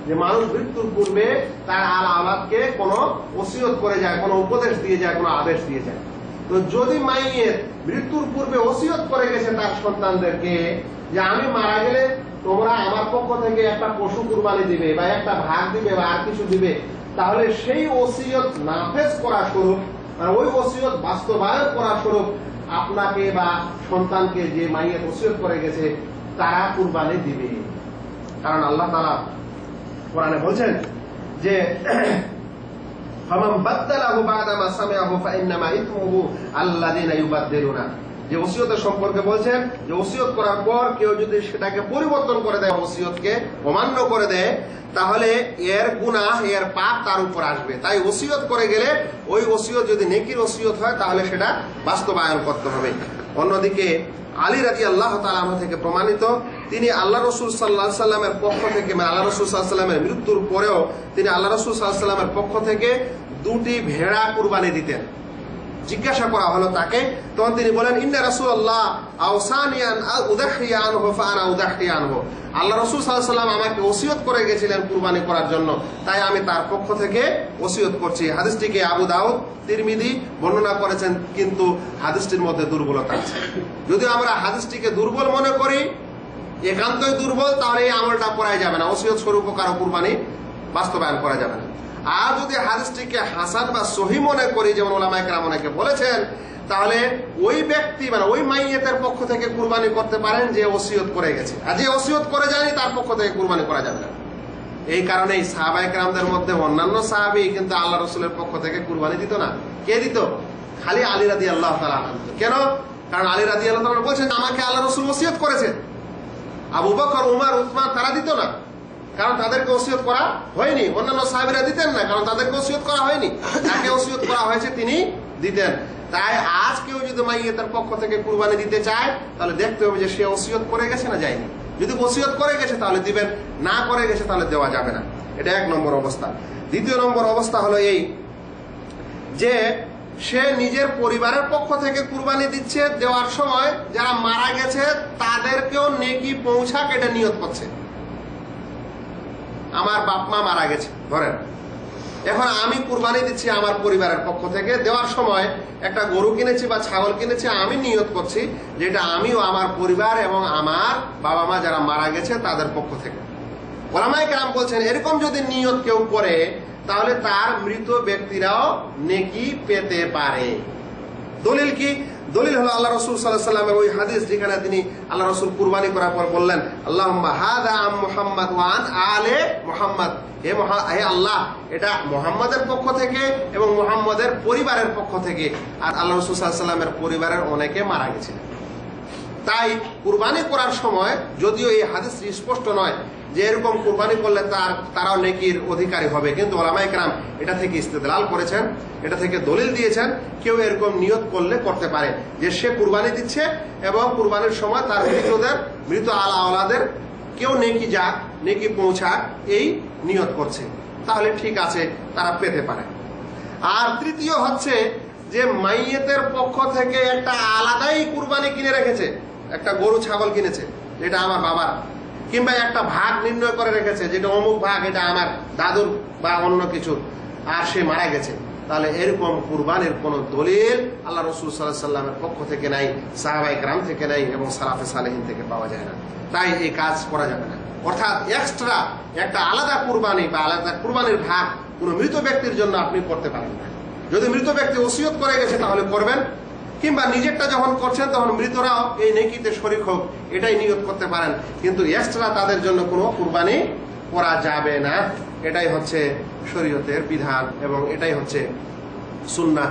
যে মানুষ মৃত্যুর পূর্বে তার আওলাদকে কোনো ওসিয়ত করে যায়, কোনো উপদেশ দিয়ে যায়, কোনো আদেশ দিয়ে যায়। তো যদি মাইয়ের মৃত্যুর পূর্বে ওসিয়ত করে গেছে তার সন্তানদেরকে যে আমি মারা গেলে তোমরা আমার পক্ষ থেকে একটা পশু কুরবানি দিবে বা একটা ভাগ দিবে বা আর কিছু দিবে, তাহলে সেই ওসিয়ত নাফেজ করা স্বরূপ, মানে ওই ওসিয়ত বাস্তবায়ন করা স্বরূপ আপনাকে বা সন্তানকে যে মাইয়ের ওসিয়ত করে গেছে তারা কুরবানি দিবে। কারণ আল্লাহ তাআলা কোরআনে বলছেন যে ফামান বাদদালাহু বা'দা মা সামিআহু ফাইন্নামা ইসমুহু আল্লাযিনা ইউবাদদিলুনা, যে ওসিয়তের সম্পর্কে বলছেন যে ওসিয়ত করার পর কেউ যদি সেটাকে পরিবর্তন করে দেয়, ওসিয়তকে অমান্য করে দেয়, তাহলে এর গুনাহ, এর পাপ তার উপর আসবে। তাই ওসিয়ত করে গেলে ওই ওসিয়ত যদি নেকির ওসিয়ত হয় তাহলে সেটা বাস্তবায়ন করতে হবে। অন্যদিকে আলী রাদিয়াল্লাহু তাআলা আনহু থেকে প্রমাণিত, তিনি আল্লাহ রাসূল সাল্লাল্লাহু আলাইহি সাল্লামের পক্ষ থেকে, মানে আল্লাহ রাসূল সাল্লাল্লাহু আলাইহি সাল্লামের মৃত্যুর পরেও তিনি আল্লাহ রাসূল সাল্লাল্লাহু আলাইহি সাল্লামের পক্ষ থেকে 2টি ভেড়া কুরবানি দিতেন। জিজ্ঞাসা করা হলো তাকে, তখন তিনি বলেন ইন্না রাসূলুল্লাহ আওসানিয়ান উদাহিয়া আনহু ফাআনা উদাহিয়া আনহু, আল্লাহ রাসূল সাল্লাল্লাহু আলাইহি সাল্লাম আমাকে ওসিয়ত করে গেছিলেন কুরবানি করার জন্য, তাই আমি তার পক্ষ থেকে ওসিয়ত করছি। হাদিসটিকে আবু দাউদ, তিরমিজি বর্ণনা করেছেন, কিন্তু হাদিসটির মধ্যে দুর্বলতা আছে। যদি আমরা হাদিসটিকে দুর্বল মনে করি, একান্তই দুর্বল, তাহলে এই আমলটা করা যাবে না, ওসিয়ত স্বরূপ কারো কুরবানি বাস্তবায়ন করা যাবে না। আর যদি হাদিসটিকে হাসান বা সহি মনে করি, যেমন ওলামায়ে কেরাম অনেকে বলেছেন, তাহলে ওই ব্যক্তি, মানে ওই মাইয়েতের পক্ষ থেকে কুরবানি করতে পারেন যে ওসিয়ত করে গেছে, আর যে ওসিয়ত করে যায়নি তার পক্ষ থেকে কুরবানি করা যাবে না। এই কারণেই সাহাবায়ে কেরামদের মধ্যে অন্যান্য সাহাবী কিন্তু আল্লাহ রাসূলের পক্ষ থেকে কুরবানি দিত না। কে দিত? খালি আলী রাদিয়াল্লাহু তাআলা আনহু। কেন? কারণ আলী রাদিয়াল্লাহু তাআলা বলেছেন আমাকে আল্লাহ রাসূল ওসিয়ত করেছেন। আবু বকর, উমর, উসমান তারা দিত না, কারণ তাদেরকে ওসিয়ত করা হয়নি। অন্যান্য সাহাবীরা দিতেন না, কারণ তাদেরকে ওসিয়ত করা হয়নি। যাকে ওসিয়ত করা হয়েছে তিনি দিতেন। তাই আজ কেউ যদি মাইয়েতের পক্ষ থেকে কুরবানি দিতে চায় তাহলে দেখতে হবে যে সে ওসিয়ত করে গেছে না যায়নি। যদি ওসিয়ত করে গেছে তাহলে দিবেন, না করে গেছে তাহলে দেওয়া যাবে না। এটা 1 নম্বর অবস্থা। 2 নম্বর অবস্থা হলো এই যে সে নিজের পরিবারের পক্ষ থেকে কুরবানি দিচ্ছে, দেওয়ার সময় যারা মারা গেছে তাদেরকেও নেকি পৌঁছাক এটা নিয়ত করছে। আমার বাপ মা মারা গেছে ধরেন, এখন আমি কুরবানি দিচ্ছি আমার পরিবারের পক্ষ থেকে, দেওয়ার সময় একটা গরু কিনেছি বা ছাগল কিনেছি, আমি নিয়ত করছি যেটা আমিও আমার পরিবার এবং আমার বাবা মা যারা মারা গেছে তাদের পক্ষ থেকে। ওলামায়ে কেরাম বলছেন এরকম যদি নিয়ত কেউ করে তাহলে তার মৃত ব্যক্তিরাও নেকি পেতে পারে। দলিল কি? দলিল হলো আল্লাহ রাসূল সাল্লাল্লাহু আলাইহি ওয়াসাল্লামের ওই হাদিস যেখানে তিনি আল্লাহ রাসূল কুরবানি করার পর বললেন, আল্লাহুম্মা হাযা আম মুহাম্মদ ওয়া আন আলে মুহাম্মদ, হে আল্লাহ এটা মুহাম্মাদের পক্ষ থেকে এবং মুহাম্মাদের পরিবারের পক্ষ থেকে। আর আল্লাহ রাসূল সাল্লাল্লাহু আলাইহি ওয়াসাল্লামের পরিবারের অনেকে মারা গেছিলেন। তাই কুরবানি করার সময় যদিও এই হাদিস স্পষ্ট নয় যে এরকম কুরবানি করলে তারাও নেকির অধিকারী হবে, কিন্তু ওলামায়ে কেরাম এটা থেকে ইস্তেদলাল করেছেন, এটা থেকে দলিল দিয়েছেন কেউ এরকম নিয়ত করলে করতে পারে যে সে কুরবানি দিচ্ছে এবং কুরবানির সময় তার মৃত আওলাদের কেউ নেকি যাক, নেকি পৌঁছাক এই নিয়ত করছে, তাহলে ঠিক আছে তারা পেতে পারে। আর তৃতীয় হচ্ছে যে মাইয়েতের পক্ষ থেকে একটা আলাদাই কুরবানি কিনে রেখেছে, একটা গরু ছাগল কিনেছে যেটা আমার বাবার, কিংবা একটা ভাগ নির্ণয় করে রেখেছে যেটা অমুক ভাগ এটা আমার দাদুর বা অন্য কিছু, আর সে মারা গেছে, তাহলে এরকম কুরবানির কোন দলিল আল্লাহ রাসূল সাল্লাল্লাহু আলাইহি ওয়াসাল্লামের পক্ষ থেকে নাই, সাহাবায়ে কেরাম থেকে নাই এবং সালাফে সালেহিন থেকে পাওয়া যায় না। তাই এই কাজ করা যাবে না। অর্থাৎ এক্সট্রা একটা আলাদা কুরবানি বা আলাদা কুরবানির ভাগ কোন মৃত ব্যক্তির জন্য আপনি করতে পারেন না। যদি মৃত ব্যক্তি ওসিয়ত করে গেছে তাহলে করবেন, কিংবা নিজেরটা যখন করছেন তখন মৃতরাও এই নেকিতে শরীক হোক এটাই নিয়ত করতে পারেন, কিন্তু এক্সট্রা তাদের জন্য কোনো কুরবানি করা যাবে না। এটাই হচ্ছে শরীয়তের বিধান এবং এটাই হচ্ছে সুন্নাহ।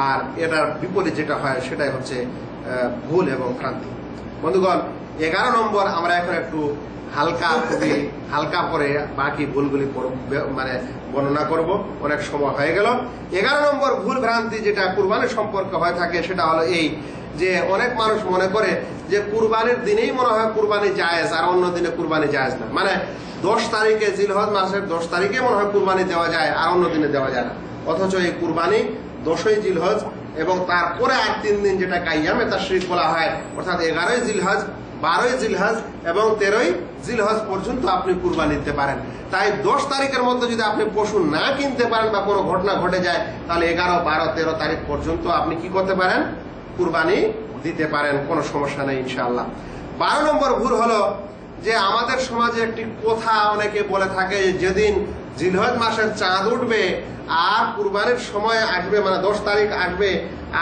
আর এটার বিপরীত যেটা হয় সেটাই হচ্ছে ভুল এবং ভ্রান্তি। বন্ধুগণ, 11 নম্বর আমরা এখন একটু খুবই হালকা করে বাকি ভুলগুলি মানে বর্ণনা করব, অনেক সময় হয়ে গেল। 11 নম্বর ভুল ভ্রান্তি যেটা কুরবানির সম্পর্কে হয়ে থাকে সেটা হলো এই যে অনেক মানুষ মনে করে যে কুরবানির দিনেই মনে হয় কুরবানি জায়েজ আর অন্য দিনে কুরবানি জায়েজ না। মানে 10 তারিখে জিলহজ মাসের 10 তারিখে মনে হয় কুরবানি দেওয়া যায় আর অন্য দিনে দেওয়া যায় না, অথচ এই কুরবানি 10ই জিলহজ এবং তারপরে আর 3 দিন যেটা কাইয়ামে তাশরিক বলা হয়, অর্থাৎ 11ই জিলহজ, 12ই জিলহজ এবং 13ই জিলহজ পর্যন্ত আপনি কুরবানি দিতে পারেন। তাই 10 তারিখের মধ্যে যদি আপনি পশু না কিনতে পারেন বা কোনো ঘটনা ঘটে যায় তাহলে 11, 12, 13 তারিখ পর্যন্ত আপনি কি করতে পারেন? কুরবানি দিতে পারেন, কোনো সমস্যা নেই ইনশাআল্লাহ। 12 নম্বর ভুল হলো যে আমাদের সমাজে একটি কথা অনেকে বলে থাকে যেদিন জিলহজ মাসের চাঁদ উঠবে আর কুরবানির সময় আসবে, মানে 10 তারিখ আসবে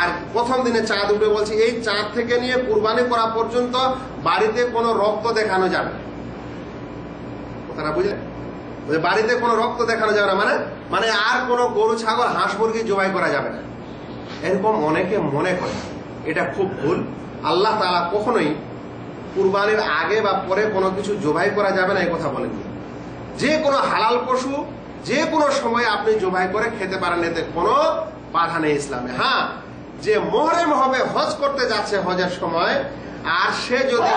আর প্রথম দিনে চাঁদ উঠবে, বলছি এই চাঁদ থেকে নিয়ে কুরবানি করা পর্যন্ত বাড়িতে কোনো রক্ত দেখানো যাবে না। কথাটা বুঝলেন? বাড়িতে কোনো রক্ত দেখানো যাবে না, মানে আর কোনো গরু ছাগল হাঁস মুরগি জবাই করা যাবে না, এরকম অনেকে মনে করে। এটা খুব ভুল। আল্লাহ তাআলা কখনোই কুরবানির আগে বা পরে কোনো কিছু জবাই করা যাবে না এই কথা বলেননি। যে কোনো হালাল পশু যে কোনো সময় আপনি জবাই করে খেতে পারেন, এতে কোনো বাধা নেই ইসলামে। হ্যাঁ, যে মুহরিম হবে, হজ করতে যাচ্ছে হজের সময়, আর সে যদি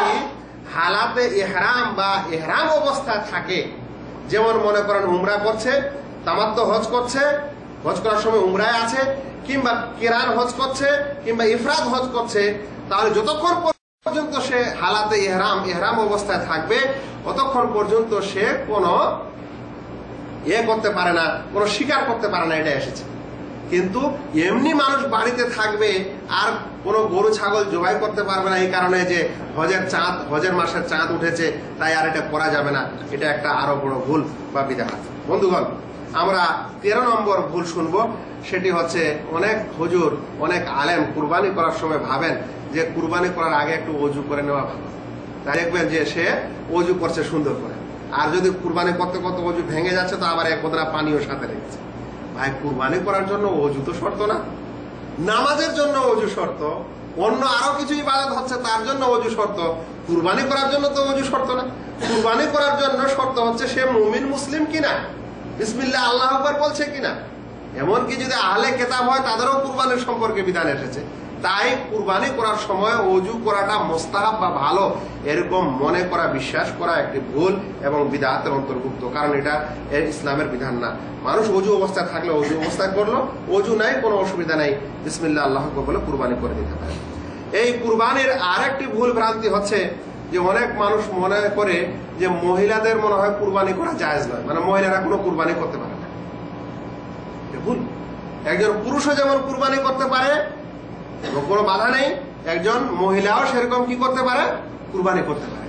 হালাতে ইহরাম বা ইহরাম অবস্থায় থাকে, যেমন মনে করেন উমরা করছে, তামাত্তু হজ করছে, হজ করার সময় উমরায় আছে, কিংবা কিরান হজ করছে, কিংবা ইফরাদ হজ করছে, তাহলে যতক্ষণ পর্যন্ত সে হালাতে ইহরাম অবস্থায় থাকবে ততক্ষণ পর্যন্ত সে কোনো করতে পারে না, কোনো স্বীকার করতে পারে না এটা এসেছে। কিন্তু এমনি মানুষ বাড়িতে থাকবে আর কোনো গরু ছাগল জবাই করতে পারবে না এই কারণে যে হজের মাসের চাঁদ উঠেছে তাই আর এটা করা যাবে না, এটা একটা আরো বড় ভুল বা বিদআত। বন্ধুগণ, আমরা 13 নম্বর ভুল শুনবো, সেটি হচ্ছে অনেক হুজুর, অনেক আলেম কুরবানি করার সময় ভাবেন যে কুরবানি করার আগে একটু ওযু করে নেওয়া ভালো। তাই দেখবেন যে সে ওযু করছে সুন্দর করে, আর যদি কুরবানি করতে করতে ওযু ভেঙে যাচ্ছে তো আবার এক বোতল পানিও সাথে রেখেছে। ভাই, কুরবানি করার জন্য ওযু তো শর্ত না, নামাজের জন্য ওযু শর্ত, অন্য আরো কিছু ইবাদত হচ্ছে তার জন্য ওযু শর্ত, কুরবানি করার জন্য তো ওযু শর্ত না। কুরবানি করার জন্য শর্ত হচ্ছে সে মুমিন মুসলিম কিনা, বিসমিল্লাহ আল্লাহু আকবার বলছে কিনা। এমনকি যদি আহলে কিতাব হয় তাদেরও কুরবানির সম্পর্কে বিধান এসেছে। তাই কুরবানি করার সময় ওযু করাটা মুস্তাহাব বা ভালো এরকম মনে করা, বিশ্বাস করা একটি ভুল এবং বিদআতের অন্তর্ভুক্ত, কারণ এটা এর ইসলামের বিধান না। মানুষ ওযু অবস্থায় থাকলে ওযু অবস্থায় করলো, ওযু নাই কোনো অসুবিধা নাই, বিসমিল্লাহ আল্লাহু আকবার বলে কুরবানি করে দিতে পারে। এই কুরবানির আরেকটি ভুল ভ্রান্তি হচ্ছে যে অনেক মানুষ মনে করে যে মহিলাদের মনে হয় কুরবানি করা জায়েজ নয়, মানে মহিলারা কোনো কুরবানি করতে পারে না। ভুল। একজন পুরুষও যেমন কুরবানি করতে পারে কোনো বাধা নেই, একজন মহিলাও সেরকম কি করতে পারে? কুরবানি করতে পারে।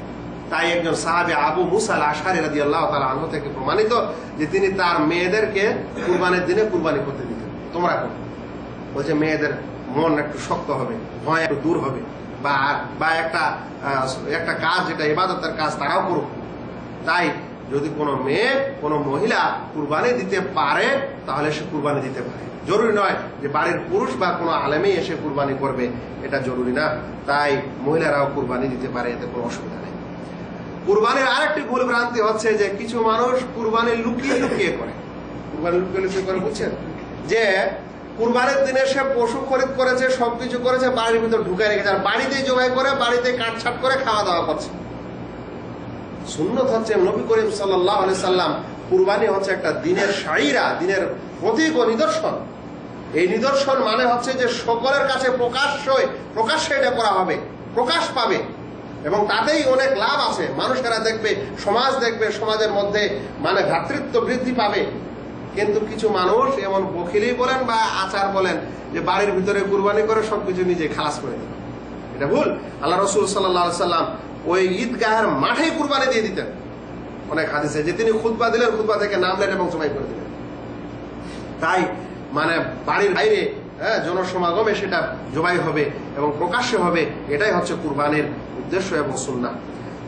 তাই একজন সাহাবী আবু মুসা আল আশআরী রাদিয়াল্লাহু তাআলা আনহু থেকে প্রমাণিত যে তিনি তার মেয়েদেরকে কুরবানির দিনে কুরবানি করতে দিতেন। তোমরা করো, বলছে মেয়েদের মন একটু শক্ত হবে, ভয় একটু দূর হবে, বা একটা কাজ যেটা ইবাদতের কাজ তারাও করুক। তাই যদি কোনো মেয়ে কোনো মহিলা কুরবানি দিতে পারে তাহলে সে কুরবানি দিতে পারে। জরুরি নয় যে বাড়ির পুরুষ বা কোনো আলেমই এসে কুরবানি করবে, এটা জরুরি না। তাই মহিলারাও কুরবানি দিতে পারে, এতে কোনো অসুবিধা নেই। কুরবানির আরেকটি ভুল ভ্রান্তি হচ্ছে যে কিছু মানুষ কুরবানি লুকিয়ে লুকিয়ে করে। কুরবানি লুকিয়ে লুকিয়ে করে, বুঝছেন, যে কুরবানির দিনে সে পশু খরিদ করেছে, সবকিছু করেছে, বাড়ির ভিতর ঢুকে রেখেছে, আর বাড়িতেই জবাই করে, বাড়িতে কাটছাট করে খাওয়া দাওয়া করছে। সুন্নত হচ্ছে নবী করিম সাল্লাল্লাহু আলাইহি সাল্লাম, কুরবানি হচ্ছে একটা দিনের শাইরা, দিনের প্রতীক ও নিদর্শন। এই নিদর্শন মানে হচ্ছে যে সকলের কাছে প্রকাশ্যে এটা করা হবে, প্রকাশ পাবে, এবং তাতেই অনেক লাভ আছে। মানুষেরা দেখবে, সমাজ দেখবে, সমাজের মধ্যে মানে ভ্রাতৃত্ব বৃদ্ধি পাবে। কিন্তু কিছু মানুষ এমন বখিলি বলেন বা আচার বলেন যে বাড়ির ভিতরে কুরবানি করে সবকিছু নিজে খালাস করে দেবে, এটা ভুল। আল্লাহ রাসূল সাল্লাল্লাহু আলাইহি সাল্লাম ওই ঈদগাহের মাঠেই কুরবানি দিয়ে দিতেন। অনেক হাদিসে যে তিনি খুতবা দিলেন, খুতবা থেকে নামলেন এবং জবাই করে দিলেন। তাই মানে বাড়ির বাইরে জনসমাগমে সেটা জবাই হবে এবং প্রকাশ্যে হবে, এটাই হচ্ছে কুরবানির উদ্দেশ্য এবং সুন্নাহ।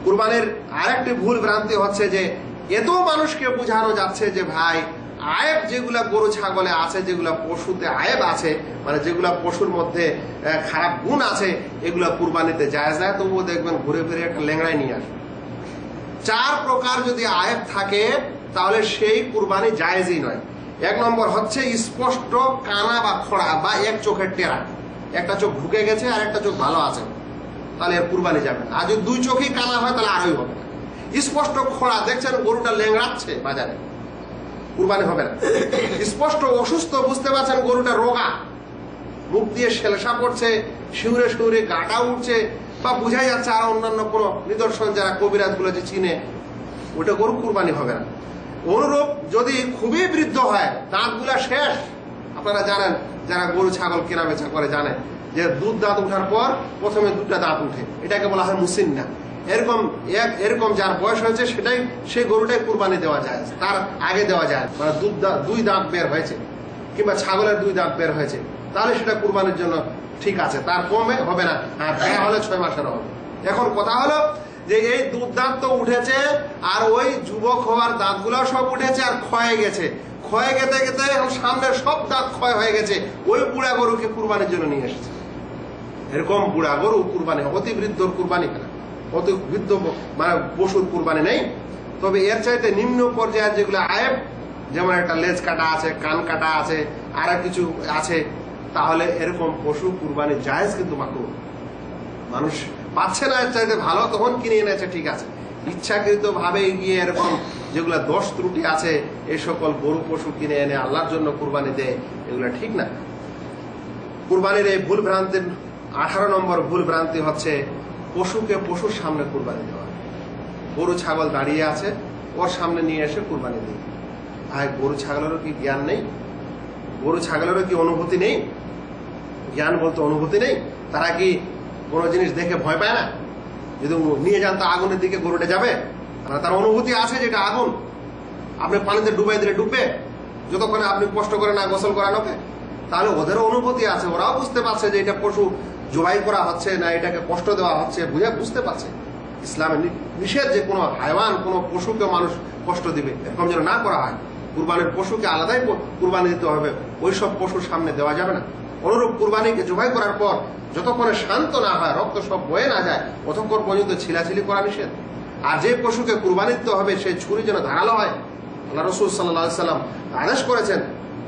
কুরবানির আরেকটি ভুল ভ্রান্তি হচ্ছে যে এত মানুষকে বোঝানো যাচ্ছে যে ভাই আয়েব যেগুলা গরু ছাগলে আছে, যেগুলা পশুতে আয়েব আছে, মানে যেগুলা পশুর মধ্যে খারাপ গুণ আছে, এগুলা কুরবানিতে জায়েজ না। তবুও দেখবেন ঘুরে ফিরে একটা লেংড়ায় নিয়ে আসবে। 4 প্রকার যদি আয়েব থাকে তাহলে সেই কুরবানি জায়েজই নয়। 1 নম্বর হচ্ছে স্পষ্ট কানা বা খোড়া বা এক চোখের টেরা, একটা চোখ ঢুকে গেছে আর একটা চোখ ভালো আছে, তাহলে এর কুরবানি যাবে না। আর যদি 2 চোখই কানা হয় তাহলে আরোই হবে না। স্পষ্ট খোড়া, দেখছেন গরুটা লেংড়াচ্ছে বাজারে, কুরবানি হবে না। স্পষ্ট অসুস্থ, বুঝতে পারছেন গরুটা রোগা, মুখ দিয়ে সেলসা পড়ছে, শিউরে শিউরে গাটা উঠছে, বা বুঝাই যাচ্ছে আর অন্যান্য কোনো নিদর্শন যারা কবিরাজ গুলো যে চিনে, ওটা গরু কুরবানি হবে না। অনুরূপ যদি খুবই বৃদ্ধ হয়, দাঁতগুলা শেষ, আপনারা জানেন যারা গরু ছাগল কেনা বেচা করে জানেন যে দুধ দাঁত উঠার পর প্রথমে 2টা দাঁত উঠে, এটাকে বলা হয় মুসিন্না। এরকম যার বয়স হয়েছে সেটাই, সেই গরুটাই কুরবানি দেওয়া যায়, তার আগে দেওয়া যায়। মানে 2 দাঁত বের হয়েছে কিংবা ছাগলের 2 দাঁত বের হয়েছে, তাহলে সেটা কুরবানির জন্য ঠিক আছে, তার কমে হবে না। আর দেওয়া হলে 6 মাসের হবে। এখন কথা হলো যে এই 2 দাঁত তো উঠেছে, আর ওই যুবক হওয়ার দাঁতগুলো সব উঠেছে আর ক্ষয়ে গেছে, ক্ষয়ে গেতে গেতে এখন সামনের সব দাঁত ক্ষয় হয়ে গেছে, ওই বুড়া গরুকে কুরবানির জন্য নিয়ে এসেছে। এরকম বুড়া গরু কুরবানি, অতি বৃদ্ধর কুরবানি কেনা, অতি বৃদ্ধ মানে পশুর কুরবানি নেই। তবে এর চাইতে নিম্ন পর্যায়ের যেগুলো আয়েব, যেমন একটা লেজ কাটা আছে, কান কাটা আছে, আর কিছু আছে, তাহলে এরকম পশু কুরবানি জায়েজ, কিন্তু মাকরুহ। মানুষ পাচ্ছে না এর চাইতে ভালো, তখন কিনে এনেছে, ঠিক আছে। ইচ্ছাকৃত ভাবে গিয়ে এরকম যেগুলা দোষ ত্রুটি আছে এই সকল গরু পশু কিনে এনে আল্লাহর জন্য কুরবানি দেয়, এগুলা ঠিক না। কুরবানির এই ভুল ভ্রান্তির 18 নম্বর ভুল ভ্রান্তি হচ্ছে পশুকে পশুর সামনে কুরবানি দেওয়া। গরু ছাগল দাঁড়িয়ে আছে, ওর সামনে নিয়ে এসে কুরবানি দিই। ভাই, গরু ছাগলেরও কি জ্ঞান নেই? গরু ছাগলেরও কি অনুভূতি নেই? জ্ঞান বলতে অনুভূতি নেই? তারা কি কোনো জিনিস দেখে ভয় পায় না? যদি নিয়ে যান তো আগুনের দিকে গরুটা যাবে? তার অনুভূতি আছে যেটা আগুন, আপনি পানিতে ডুবাই দিলে ডুববে, যতক্ষণে আপনি কষ্ট করে না গোসল করান ওকে। তাহলে ওদেরও অনুভূতি আছে, ওরাও বুঝতে পারছে যে এটা পশু জবাই করা হচ্ছে না, এটাকে কষ্ট দেওয়া হচ্ছে, বুঝতে পারছে। ইসলামে নিষেধ যে কোনো হাইওয়ান, কোনো পশুকে মানুষ কষ্ট দিবে, এরকম যেন না করা হয়। কুরবানির পশুকে আলাদাই কুরবানি দিতে হবে, ওই সব পশুর সামনে দেওয়া যাবে না। অনুরূপ কুরবানিকে জবাই করার পর যতক্ষণে শান্ত না হয়, রক্ত সব বয়ে না যায়, ততক্ষণ পর্যন্ত ছিলাছিলি করা নিষেধ। আর যে পশুকে কুরবানি দিতে হবে সেই ছুরি যেন ধারালো হয়। আল্লাহ রাসূল সাল্লাল্লাহু আলাইহি সাল্লাম আদেশ করেছেন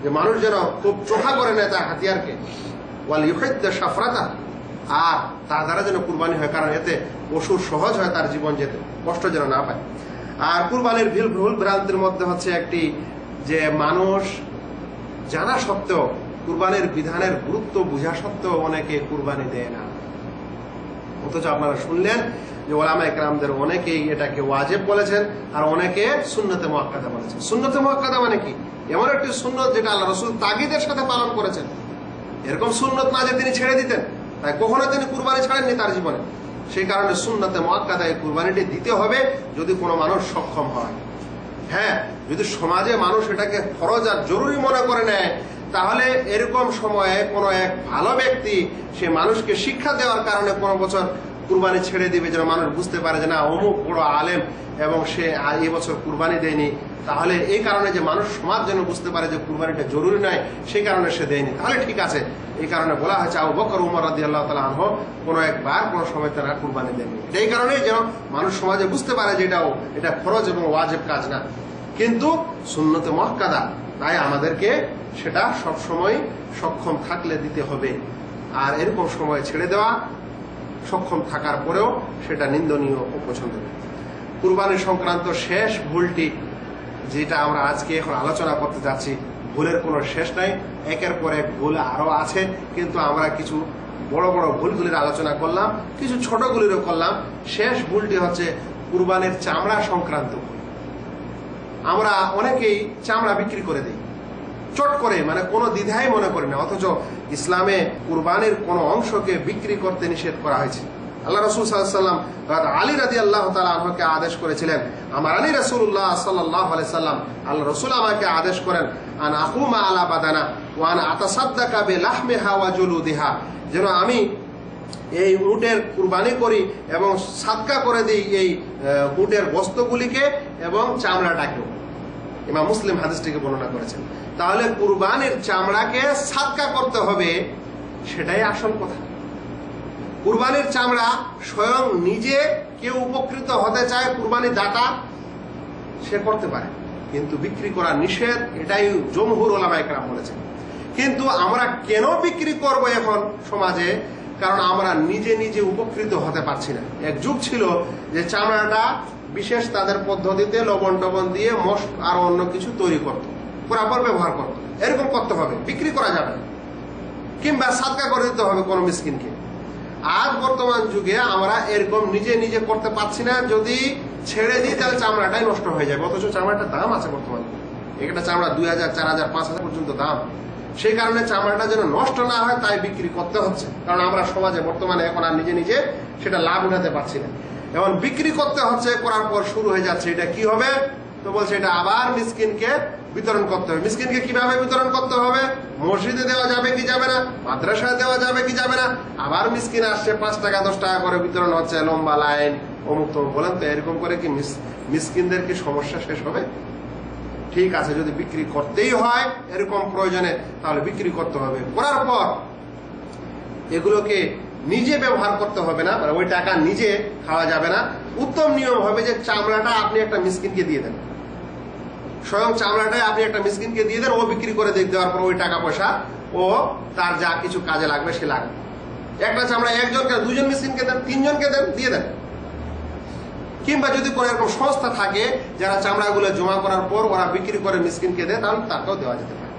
যে মানুষ যেন খুব চোখা করে নেয় তার হাতিয়ারকে, ওয়াল ইউহিদ্দা শাফরাতা, আর তার দ্বারা যেন কুরবানি হয়, কারণ এতে পশুর সহজ হয় তার জীবন যেতে, কষ্ট যেন না পায়। আর কুরবানির ভুল ভ্রান্তির মধ্যে হচ্ছে একটি যে মানুষ জানা সত্ত্বেও, কুরবানির বিধানের গুরুত্ব বুঝা সত্ত্বেও অনেকে কুরবানি দেয় না। অথচ আপনারা শুনলেন যে ওলামায়ে কেরামদের অনেকেই এটাকে ওয়াজিব বলেছেন, আর অনেকে সুন্নতে মুআক্কাদা বলেছেন। সুন্নতে মুআক্কাদা মানে কি? এমন একটি সুন্নত যেটা আল্লাহ রাসূল তাগিদের সাথে পালন করেছেন। এরকম সুন্নত না যে তিনি ছেড়ে দিতেন, তাই কখনো তিনি কুরবানি ছাড়েননি তার জীবনে। সেই কারণে সুন্নতে মুআক্কাদায় কুরবানিটি দিতে হবে যদি কোনো মানুষ সক্ষম হয়। হ্যাঁ, যদি সমাজে মানুষ এটাকে ফরজ আর জরুরি মনে করে নেয়, তাহলে এরকম সময়ে কোনো এক ভালো ব্যক্তি সে মানুষকে শিক্ষা দেওয়ার কারণে কোনো বছর কুরবানি ছেড়ে দিবে, যেন মানুষ বুঝতে পারে যে না অমুক বড় আলেম এবং সে এই বছর কুরবানি দেয়নি, তাহলে এই কারণে যে মানুষ সমাজ যেন বুঝতে পারে যে কুরবানিটা জরুরি নয়, সেই কারণে সে দেয়নি, তাহলে ঠিক আছে। এই কারণে বলা হয়েছে আবু বকর উমর রাদিয়াল্লাহু তাআলা আনহু কোনো একবার কোনো সময় তারা কুরবানি দেননি। এই কারণে যেন মানুষ সমাজে বুঝতে পারে যে এটা ফরজ এবং ওয়াজিব কাজ না, কিন্তু সুন্নতে মুআক্কাদা, তাই আমাদেরকে সেটা সব সময় সক্ষম থাকলে দিতে হবে। আর এরকম সময় ছেড়ে দেওয়া সক্ষম থাকার পরেও সেটা নিন্দনীয় ও পছন্দনীয়। কুরবানি সংক্রান্ত শেষ ভুলটি যেটা আমরা আজকে এখন আলোচনা করতে যাচ্ছি, ভুলের কোনো শেষ নাই, একের পর এক ভুল আরো আছে, কিন্তু আমরা কিছু বড় বড় ভুলগুলির আলোচনা করলাম, কিছু ছোটগুলিরও করলাম। শেষ ভুলটি হচ্ছে কুরবানির চামড়া সংক্রান্ত ভুল। আমরা অনেকেই চামড়া বিক্রি করে দিই চট করে, মানে কোনো দ্বিধাই মনে করি না, অথচ ইসলামে কুরবানির কোন অংশকে বিক্রি করতে নিষেধ করা হয়েছে। আল্লাহ রাসূল সাল্লাল্লাহু আলাইহি ওয়াসাল্লাম আলী রাদিয়াল্লাহু তাআলা আনহুকে আদেশ করেছিলেন, আমার আলী রাসূলুল্লাহ সাল্লাল্লাহু আলাইহি সাল্লাম, আল্লাহ রাসূল আমাকে আদেশ করেন আন আকুমা আলা বাদানা ওয়া আন আতাসাদ্দাকা বিলাহমিহা ওয়া জুলুদিহা, যেন আমি এই উটের কুরবানি করি এবং সাদকা করে দিই এই উটের গোশতগুলিকে এবং চামড়াটাকেও। ইমাম মুসলিম হাদিসটিকে বর্ণনা করেছেন। তাহলে কুরবানির চামড়াকে সাদকা করতে হবে, সেটাই আসল কথা। কুরবানির চামড়া স্বয়ং নিজে কেউ উপকৃত হতে চায়, কুরবানির দাতা সে করতে পারে, কিন্তু বিক্রি করা নিষেধ, এটাই জমহুর উলামায়ে কেরাম বলেছেন। কিন্তু আমরা কেন বিক্রি করব এখন সমাজে? কারণ আমরা নিজে নিজে উপকৃত হতে পারছি না। এক যুগ ছিল যে চামড়াটা বিশেষ তাদের পদ্ধতিতে লবণ টবণ দিয়ে মস্ত আর অন্য কিছু তৈরি করত, করার পর ব্যবহার করত। এরকম করতে হবে, বিক্রি করা যাবে না, কিংবা সাদকা করে দিতে হবে কোনো মিসকিনকে। আজ বর্তমান যুগে আমরা এরকম নিজে নিজে করতে পারছি না, যদি ছেড়ে দিই তাহলে চামড়াটাই নষ্ট হয়ে যাবে, অথচ চামড়াটার দাম আছে বর্তমানে। একটা চামড়া 2000, 4000, 5000 পর্যন্ত দাম। সেই কারণে চামড়াটা যেন নষ্ট না হয় তাই বিক্রি করতে হচ্ছে, কারণ আমরা সমাজে বর্তমানে এখন আর নিজে নিজে সেটা লাভ উঠাতে পারছি না, এখন বিক্রি করতে হচ্ছে। করার পর শুরু হয়ে যাচ্ছে এটা কি হবে, তো বলছে এটা আবার মিসকিনকে বিতরণ করতে হবে। মিসকিনকে কিভাবে বিতরণ করতে হবে? মসজিদে দেওয়া যাবে কি যাবে না, মাদ্রাসায় দেওয়া যাবে কি যাবে না, আবার মিসকিন আসছে 5 টাকা 10 টাকা করে বিতরণ হচ্ছে, লম্বা লাইন, অমুক তমুক। বলেন তো এরকম করে কি মিসকিনদের কি সমস্যা শেষ হবে? ঠিক আছে, যদি বিক্রি করতেই হয় এরকম প্রয়োজনে, তাহলে বিক্রি করতে হবে। করার পর এগুলোকে নিজে ব্যবহার করতে হবে না, মানে ওই টাকা নিজে খাওয়া যাবে না। উত্তম নিয়ম হবে যে চামড়াটা আপনি একটা মিসকিনকে দিয়ে দেন, স্বয়ং চামড়াটাই আপনি একটা মিসকিনকে দিয়ে দেন, ও বিক্রি করে দেওয়ার পর ওই টাকা পয়সা ও তার যা কিছু কাজে লাগবে সে লাগবে। একটা চামড়া একজনকে, 2 জন মিসকিনকে দেন, 3 জনকে দেন, দিয়ে দেন। কিংবা যদি কোনো এরকম সংস্থা থাকে যারা চামড়াগুলো জমা করার পর ওরা বিক্রি করে মিসকিনকে দেয়, তাহলে তাকেও দেওয়া যেতে পারে।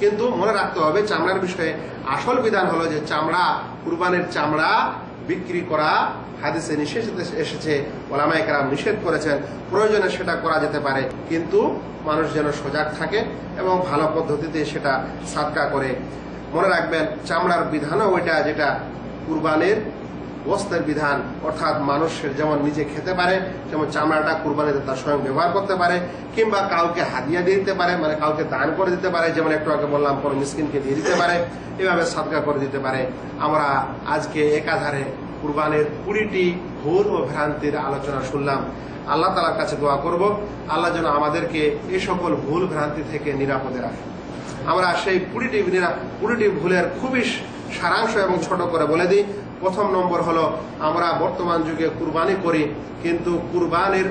কিন্তু মনে রাখতে হবে চামড়ার বিষয়ে আসল বিধান হলো যে চামড়া, কুরবানির চামড়া বিক্রি করা হাদিসে নিষেধ এসেছে, ওলামায়ে কেরাম নিষেধ করেছেন। প্রয়োজনে সেটা করা যেতে পারে, কিন্তু মানুষ যেন সজাগ থাকে এবং ভালো পদ্ধতিতে সেটা সাদকা করে। মনে রাখবেন চামড়ার বিধানও ওইটা যেটা কুরবানির গোশতের বিধান, অর্থাৎ মানুষের যেমন নিজে খেতে পারে, যেমন চামড়াটা কুরবানিতে তার স্বয়ং ব্যবহার করতে পারে, কিংবা কাউকে হাদিয়া দিয়ে দিতে পারে, মানে কাউকে দান করে দিতে পারে, যেমন একটু আগে বললাম কোনো মিসকিনকে দিয়ে দিতে পারে, এভাবে সাদকা করে দিতে পারে। আমরা আজকে একাধারে কুরবানির 20টি ভুল ও ভ্রান্তির আলোচনা শুনলাম। আল্লাহ তাআলার কাছে দোয়া করব আল্লাহ যেন আমাদেরকে এই সকল ভুল ভ্রান্তি থেকে নিরাপদে রাখে। আমরা সেই 20টি ভুলের খুবই সারাংশ এবং ছোট করে বলে দিই। প্রথম নম্বর হলো, আমরা বর্তমান যুগে কুরবানি করি, কিন্তু কুরবানির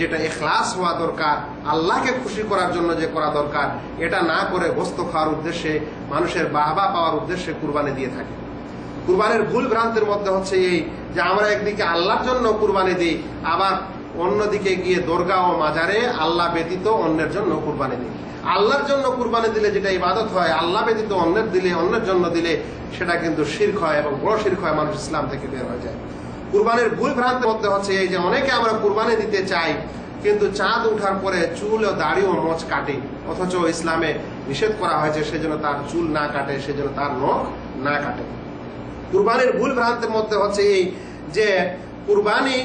যেটা ইখলাস হওয়া দরকার, আল্লাহকে খুশি করার জন্য যে করা দরকার, এটা না করে গোশত খাওয়ার উদ্দেশ্যে, মানুষের বাহবা পাওয়ার উদ্দেশ্যে কুরবানি দিয়ে থাকে। কুরবানির ভুল ভ্রান্তির মধ্যে হচ্ছে এই যে আমরা একদিকে আল্লাহর জন্য কুরবানি দিই, আবার অন্যদিকে গিয়ে দরগা ও মাজারে আল্লাহ ব্যতীত অন্যের জন্য কুরবানি দিই। আল্লাহর জন্য কুরবানি দিলে যেটা ইবাদত হয়, আল্লাহ ব্যতীত অন্যের জন্য দিলে সেটা কিন্তু শিরক হয়, এবং বড় শিরক হয়, মানুষ ইসলাম থেকে বের হয়ে যায়। কুরবানির ভুল ভ্রান্তির মধ্যে হচ্ছে এই যে অনেকে আমরা কুরবানি দিতে চাই, কিন্তু চাঁদ উঠার পরে চুল ও দাড়ি ও মোচ কাটে, অথচ ইসলামে নিষেধ করা হয়েছে সেজন্য তার চুল না কাটে, সেজন্য তার নখ না কাটে। কুরবানির ভুল ভ্রান্তির মধ্যে হচ্ছে এই যে কুরবানি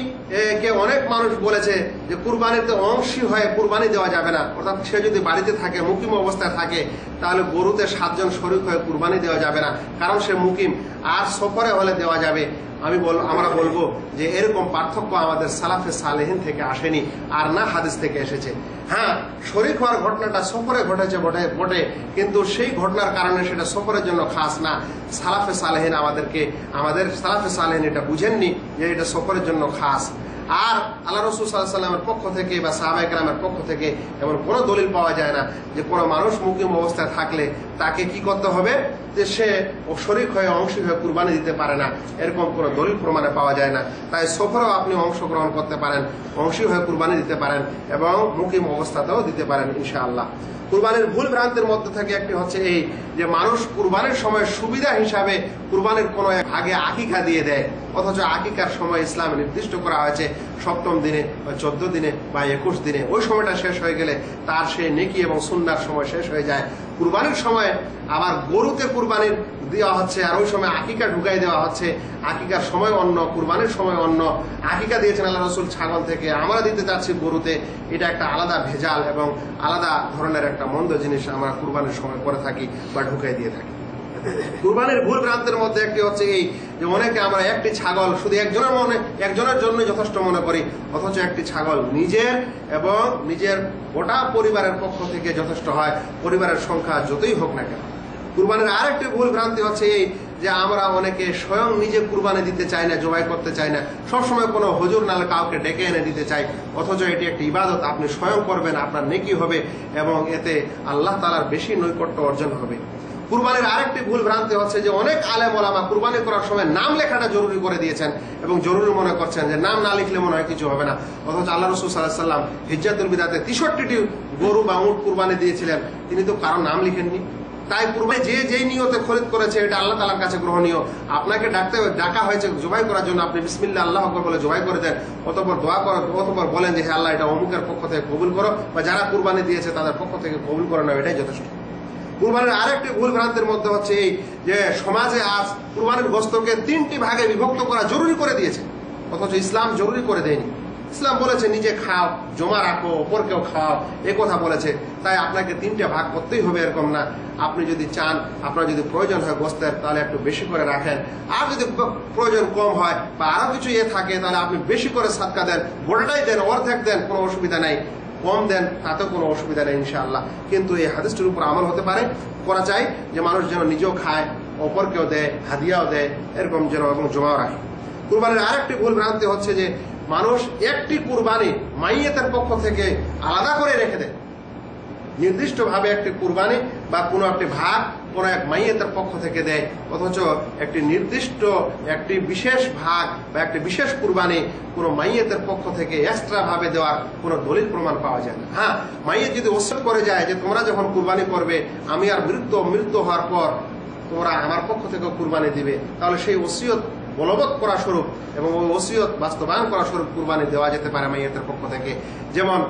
কে অনেক মানুষ বলেছে যে কুরবানিতে অংশী হয়ে কুরবানি দেওয়া যাবে না, অর্থাৎ সে যদি বাড়িতে থাকে মুকিম অবস্থায় থাকে তাহলে গরুতে 7 জন শরীক হয়ে কুরবানি দেওয়া যাবে না, কারণ সে মুকিম। আর সফরে হলে দেওয়া যাবে। আমরা বলবো যে এরকম পার্থক্য আমাদের সালাফে সালেহিন থেকে আসেনি, আর না হাদিস থেকে এসেছে। হ্যাঁ, শরীক হওয়ার ঘটনাটা সফরে ঘটেছে বটে, কিন্তু সেই ঘটনার কারণে সেটা সফরের জন্য খাস না। সালাফে সালেহিন আমাদের সালাফে সালেহিন এটা বুঝেননি যে এটা সফরের জন্য খাস। আর আল্লাহ রাসূল সাল্লাল্লাহু আলাইহি ওয়াসাল্লামের পক্ষ থেকে বা সাহাবায়ে কেরামের পক্ষ থেকে এমন কোনো দলিল পাওয়া যায় না যে কোনো মানুষ মুকিম অবস্থায় থাকলে তাকে কি করতে হবে যে সে শরীক হয়ে অংশী হয়ে কুরবানি দিতে পারে না, এরকম কোনো দলিল প্রমাণে পাওয়া যায় না। তাই সফরেও আপনি অংশগ্রহণ করতে পারেন, অংশী হয়ে কুরবানি দিতে পারেন এবং মুকিম অবস্থাতেও দিতে পারেন ইনশাআল্লাহ। কুরবানির ভুল ভ্রান্তির মধ্যে থেকে একটি হচ্ছে এই যে মানুষ কুরবানির সময় সুবিধা হিসাবে কুরবানির কোনো এক ভাগে আকিকা দিয়ে দেয়, অথচ আকিকার সময় ইসলামে নির্দিষ্ট করা হয়েছে 7ম দিনে বা 14 দিনে বা 21 দিনে। ওই সময়টা শেষ হয়ে গেলে তার সেই নেকি এবং সুন্নাহর সময় শেষ হয়ে যায়। কুরবানির সময় আবার গরুতে কুরবানির দেওয়া হচ্ছে, আর ওই সময় আকিকা ঢুকাই দেওয়া হচ্ছে। আকিকার সময় অন্য, কুরবানির সময় অন্য। আকিকা দিয়েছেন আল্লাহ রাসূল ছাগল থেকে, আমরা দিতে চাচ্ছি গরুতে। এটা একটা আলাদা ভেজাল এবং আলাদা ধরনের একটা মন্দ জিনিস আমরা কুরবানির সময় করে থাকি বা ঢুকাই দিয়ে থাকি। কুরবানির ভুল ভ্রান্তের মধ্যে একটি হচ্ছে এই যে অনেকে আমরা একটি ছাগল শুধু একজনের জন্য যথেষ্ট মনে করি, অথচ একটি ছাগল নিজের এবং নিজের গোটা পরিবারের পক্ষ থেকে যথেষ্ট হয়, পরিবারের সংখ্যা যতই হোক না কেন। কুরবানির আরেকটি ভুল ভ্রান্তি হচ্ছে এই যে আমরা অনেকে স্বয়ং নিজে কুরবানি দিতে চাই না, জবাই করতে চাই না, সবসময় কোনো হুজুর নালে কাউকে ডেকে এনে দিতে চাই, অথচ এটি একটি ইবাদত। আপনি স্বয়ং করবেন, আপনার নেকি হবে এবং এতে আল্লাহ তাআলার বেশি নৈকট্য অর্জন হবে। কুরবানির আরেকটি ভুল ভ্রান্তি হচ্ছে যে অনেক আলেম ওলামা কুরবানি করার সময় নাম লেখাটা জরুরি করে দিয়েছেন এবং জরুরি মনে করছেন যে নাম না লিখলে মনে হয় কিছু হবে না, অথচ আল্লাহ রাসূল সাল্লাল্লাহু আলাইহি ওয়াসাল্লাম হিজ্জাতুল বিদাতে 63টি গরু বা উট কুরবানি দিয়েছিলেন, তিনি তো কারো নাম লিখেননি। তাই কুরবানি যেই নিয়তে খরিদ করেছে এটা আল্লাহ তাআলার কাছে গ্রহণীয়। আপনাকে ডাকা হয়েছে জবাই করার জন্য, আপনি বিসমিল্লাহ আল্লাহু আকবার বলে জবাই করে দেন, অতঃপর দোয়া করেন, অতঃপর বলেন যে হে আল্লাহ এটা অমুকের পক্ষ থেকে কবুল করো, বা যারা কুরবানি দিয়েছে তাদের পক্ষ থেকে কবুল করে নাও, এটাই যথেষ্ট। কুরবানির আরেকটি ভুল ভ্রান্তির মধ্যে হচ্ছে এই যে সমাজে আজ কুরবানির গোশতকে 3টি ভাগে বিভক্ত করা জরুরি করে দিয়েছে, অথচ ইসলাম জরুরি করে দেয়নি। ইসলাম বলেছে নিজে খাও, জমা রাখো, অপরকেও খাও, এ কথা বলেছে। তাই আপনাকে 3টে ভাগ করতেই হবে এরকম না। আপনি যদি চান, আপনার যদি প্রয়োজন হয় গোশতের, তাহলে একটু বেশি করে রাখেন। আর যদি প্রয়োজন কম হয় বা আরো কিছু থাকে তাহলে আপনি বেশি করে সাদকা দেন, গোটাটাই দেন, অর্ধেক দেন, কোনো অসুবিধা নাই। কম দেন তাতেও কোনো অসুবিধা নেই ইনশাআল্লাহ। কিন্তু এই হাদিসটির উপর আমল হতে পারে, করা চাই যে মানুষ যেন নিজেও খায়, অপরকেও দেয়, হাদিয়াও দেয়, এরকম যেন এবং জমাও রাখে। কুরবানির আরেকটি ভুল ভ্রান্তি হচ্ছে যে মানুষ একটি কুরবানি মাইয়েতের পক্ষ থেকে আলাদা করে রেখে দেয়। নির্দিষ্টভাবে একটি কুরবানি বা কোনো একটি ভাগ কোনো এক মাইয়েতের পক্ষ থেকে দেয়, অথচ একটি নির্দিষ্ট একটি বিশেষ ভাগ বা একটি বিশেষ কুরবানি কোনো মাইয়েতের পক্ষ থেকে এক্সট্রা ভাবে দেওয়ার কোনো দলিল প্রমাণ পাওয়া যায় না। হ্যাঁ, মাইয়েত যদি ওসিয়ত করে যায় যে তোমরা যখন কুরবানি করবে আমি আর মৃত্যু হওয়ার পর তোমরা আমার পক্ষ থেকে কুরবানি দিবে, তাহলে সেই ওসিয়ত বলবৎ করা স্বরূপ এবং ওই ওসিয়ত বাস্তবায়ন করা স্বরূপ কুরবানি দেওয়া যেতে পারে মাইয়েতের পক্ষ থেকে। যেমন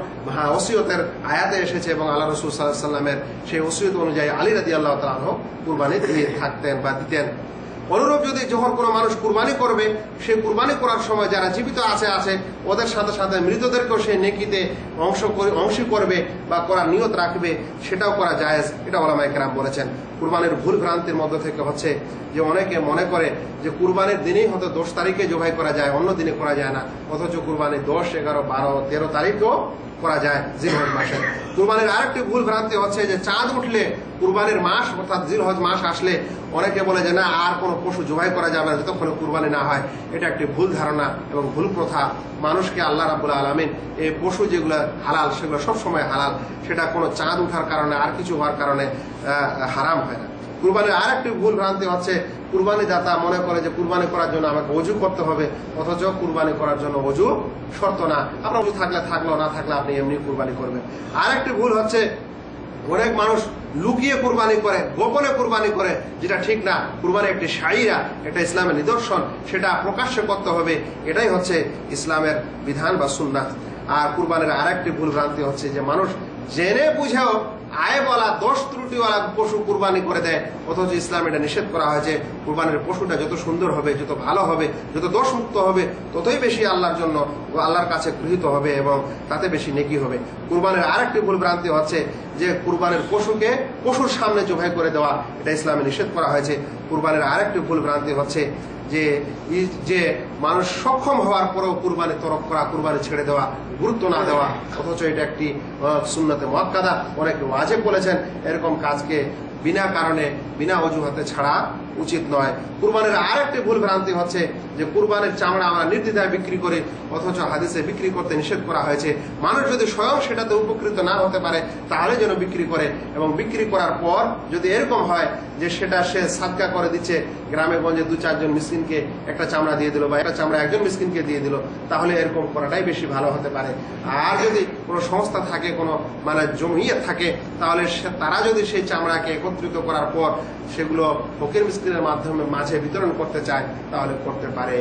ওসিয়তের আয়াতে এসেছে এবং আল্লাহ রাসূল সাল্লাল্লাহু আলাইহি ওয়াসাল্লামের সেই ওসিয়ত অনুযায়ী আলী রাদিয়াল্লাহু তাআলা আনহু কুরবানি দিয়ে থাকতেন বা দিতেন। অনুরূপ যদি যখন কোনো মানুষ কুরবানি করবে, সেই কুরবানি করার সময় যারা জীবিত আছে ওদের সাথে সাথে মৃতদেরকেও সেই নেকিতে অংশী করবে বা করার নিয়ত রাখবে, সেটাও করা জায়েজ, এটা উলামায়ে কেরাম বলেছেন। কুরবানির ভুল ভ্রান্তির মধ্যে থেকে হচ্ছে যে অনেকে মনে করে যে কুরবানির দিনেই হয়তো 10 তারিখে জবাই করা যায়, অন্য দিনে করা যায় না, অথচ কুরবানি 10, 11, 12, 13 তারিখও করা যায় জিলহজ মাসে। কুরবানির আরেকটি ভুল ভ্রান্তি হচ্ছে যে চাঁদ উঠলে কুরবানির মাস অর্থাৎ জিলহজ মাস আসলে অনেকে বলে যে না আর কোনো পশু জবাই করা যাবে না যতক্ষণ কুরবানি না হয়। এটা একটি ভুল ধারণা এবং ভুল প্রথা। মানুষকে আল্লাহ রাব্বুল আলামিন এই পশু যেগুলো হালাল সেগুলো সবসময় হালাল, সেটা কোনো চাঁদ উঠার কারণে আর কিছু হওয়ার কারণে হারাম হয় না। কুরবানির আরেকটি ভুল ভ্রান্তি হচ্ছে কুরবানি দাতা মনে করে যে কুরবানি করার জন্য আমাকে ওযু করতে হবে, অথচ কুরবানি করার জন্য ওযু শর্ত না। আপনার ওযু থাকলে থাকলো, না থাকলে আপনি এমনি কুরবানি করবেন। আরেকটি ভুল হচ্ছে অনেক মানুষ লুকিয়ে কুরবানি করে, গোপনে কুরবানি করে, যেটা ঠিক না। কুরবানি একটি শাইরা, এটা ইসলামের নিদর্শন, সেটা প্রকাশ্যে করতে হবে, এটাই হচ্ছে ইসলামের বিধান বা সুন্নাত। আর কুরবানির আরেকটি ভুল ভ্রান্তি হচ্ছে যে মানুষ জেনে বুঝেও আয়বলা দোষ ত্রুটিওয়ালা পশু কুরবানি করে দেয়, অথচ ইসলাম এটা নিষেধ করা হয়েছে। কুরবানির পশুটা যত সুন্দর হবে, যত ভালো হবে, যত দোষ মুক্ত হবে, ততই বেশি আল্লাহর জন্য আল্লাহর কাছে গৃহীত হবে এবং তাতে বেশি নেকি হবে। কুরবানির আরেকটি ভুল ভ্রান্তি হচ্ছে যে কুরবানির পশুকে পশুর সামনে জবাই করে দেওয়া, এটা ইসলামে নিষেধ করা হয়েছে। কুরবানির আরেকটি ভুল ভ্রান্তি হচ্ছে যে মানুষ সক্ষম হওয়ার পরেও কুরবানি তরক করা, কুরবানি ছেড়ে দেওয়া, গুরুত্ব না দেওয়া, অথচ এটা একটি সুন্নতে মুআক্কাদা, অনেকে ওয়াজিব বলেছেন। এরকম কাজকে বিনা কারণে বিনা অজুহাতে ছাড়া উচিত নয়। কুরবানির আরেকটি ভুল ভ্রান্তি হচ্ছে যে কুরবানির চামড়া আমরা নির্দ্বিধায় বিক্রি করি, অথচ হাদিসে বিক্রি করতে নিষেধ করা হয়েছে। মানুষ যদি স্বয়ং সেটাতে উপকৃত না হতে পারে তাহলে যেন বিক্রি করে, এবং বিক্রি করার পর যদি এরকম হয় যে সেটা সে সাদকা করে দিচ্ছে, গ্রামে গঞ্জে 2-4 জন মিসকিনকে একটা চামড়া দিয়ে দিল বা একটা চামড়া একজন মিসকিনকে দিয়ে দিল, তাহলে এরকম করাটাই বেশি ভালো হতে পারে। আর যদি কোনো সংস্থা থাকে, কোনো জমিয়ত থাকে, তাহলে তারা যদি সেই চামড়াকে একত্রিত করার পর সেগুলো ফকির মিসকিনের মাধ্যমে মাঝে বিতরণ করতে চায় তাহলে করতে পারে।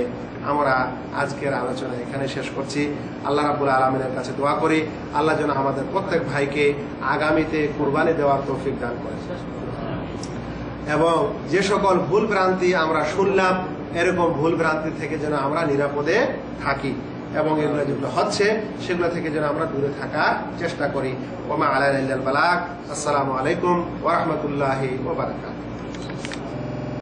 আমরা আজকের আলোচনা এখানে শেষ করছি। আল্লাহ রাব্বুল আলামিনের কাছে দোয়া করি আল্লাহ যেন আমাদের প্রত্যেক ভাইকে আগামীতে কুরবানি দেওয়ার তৌফিক দান করেন, এবং যে সকল ভুল ভ্রান্তি আমরা শুনলাম এরকম ভুল ভ্রান্তি থেকে যেন আমরা নিরাপদে থাকি, এবং এগুলো যেগুলো হচ্ছে সেগুলো থেকে যেন আমরা দূরে থাকার চেষ্টা করি। ওয়া মা আলাইনা ইল্লাল বালাগ। আসসালামু আলাইকুম ওয়া রাহমাতুল্লাহি ওয়া বারাকাতুহু।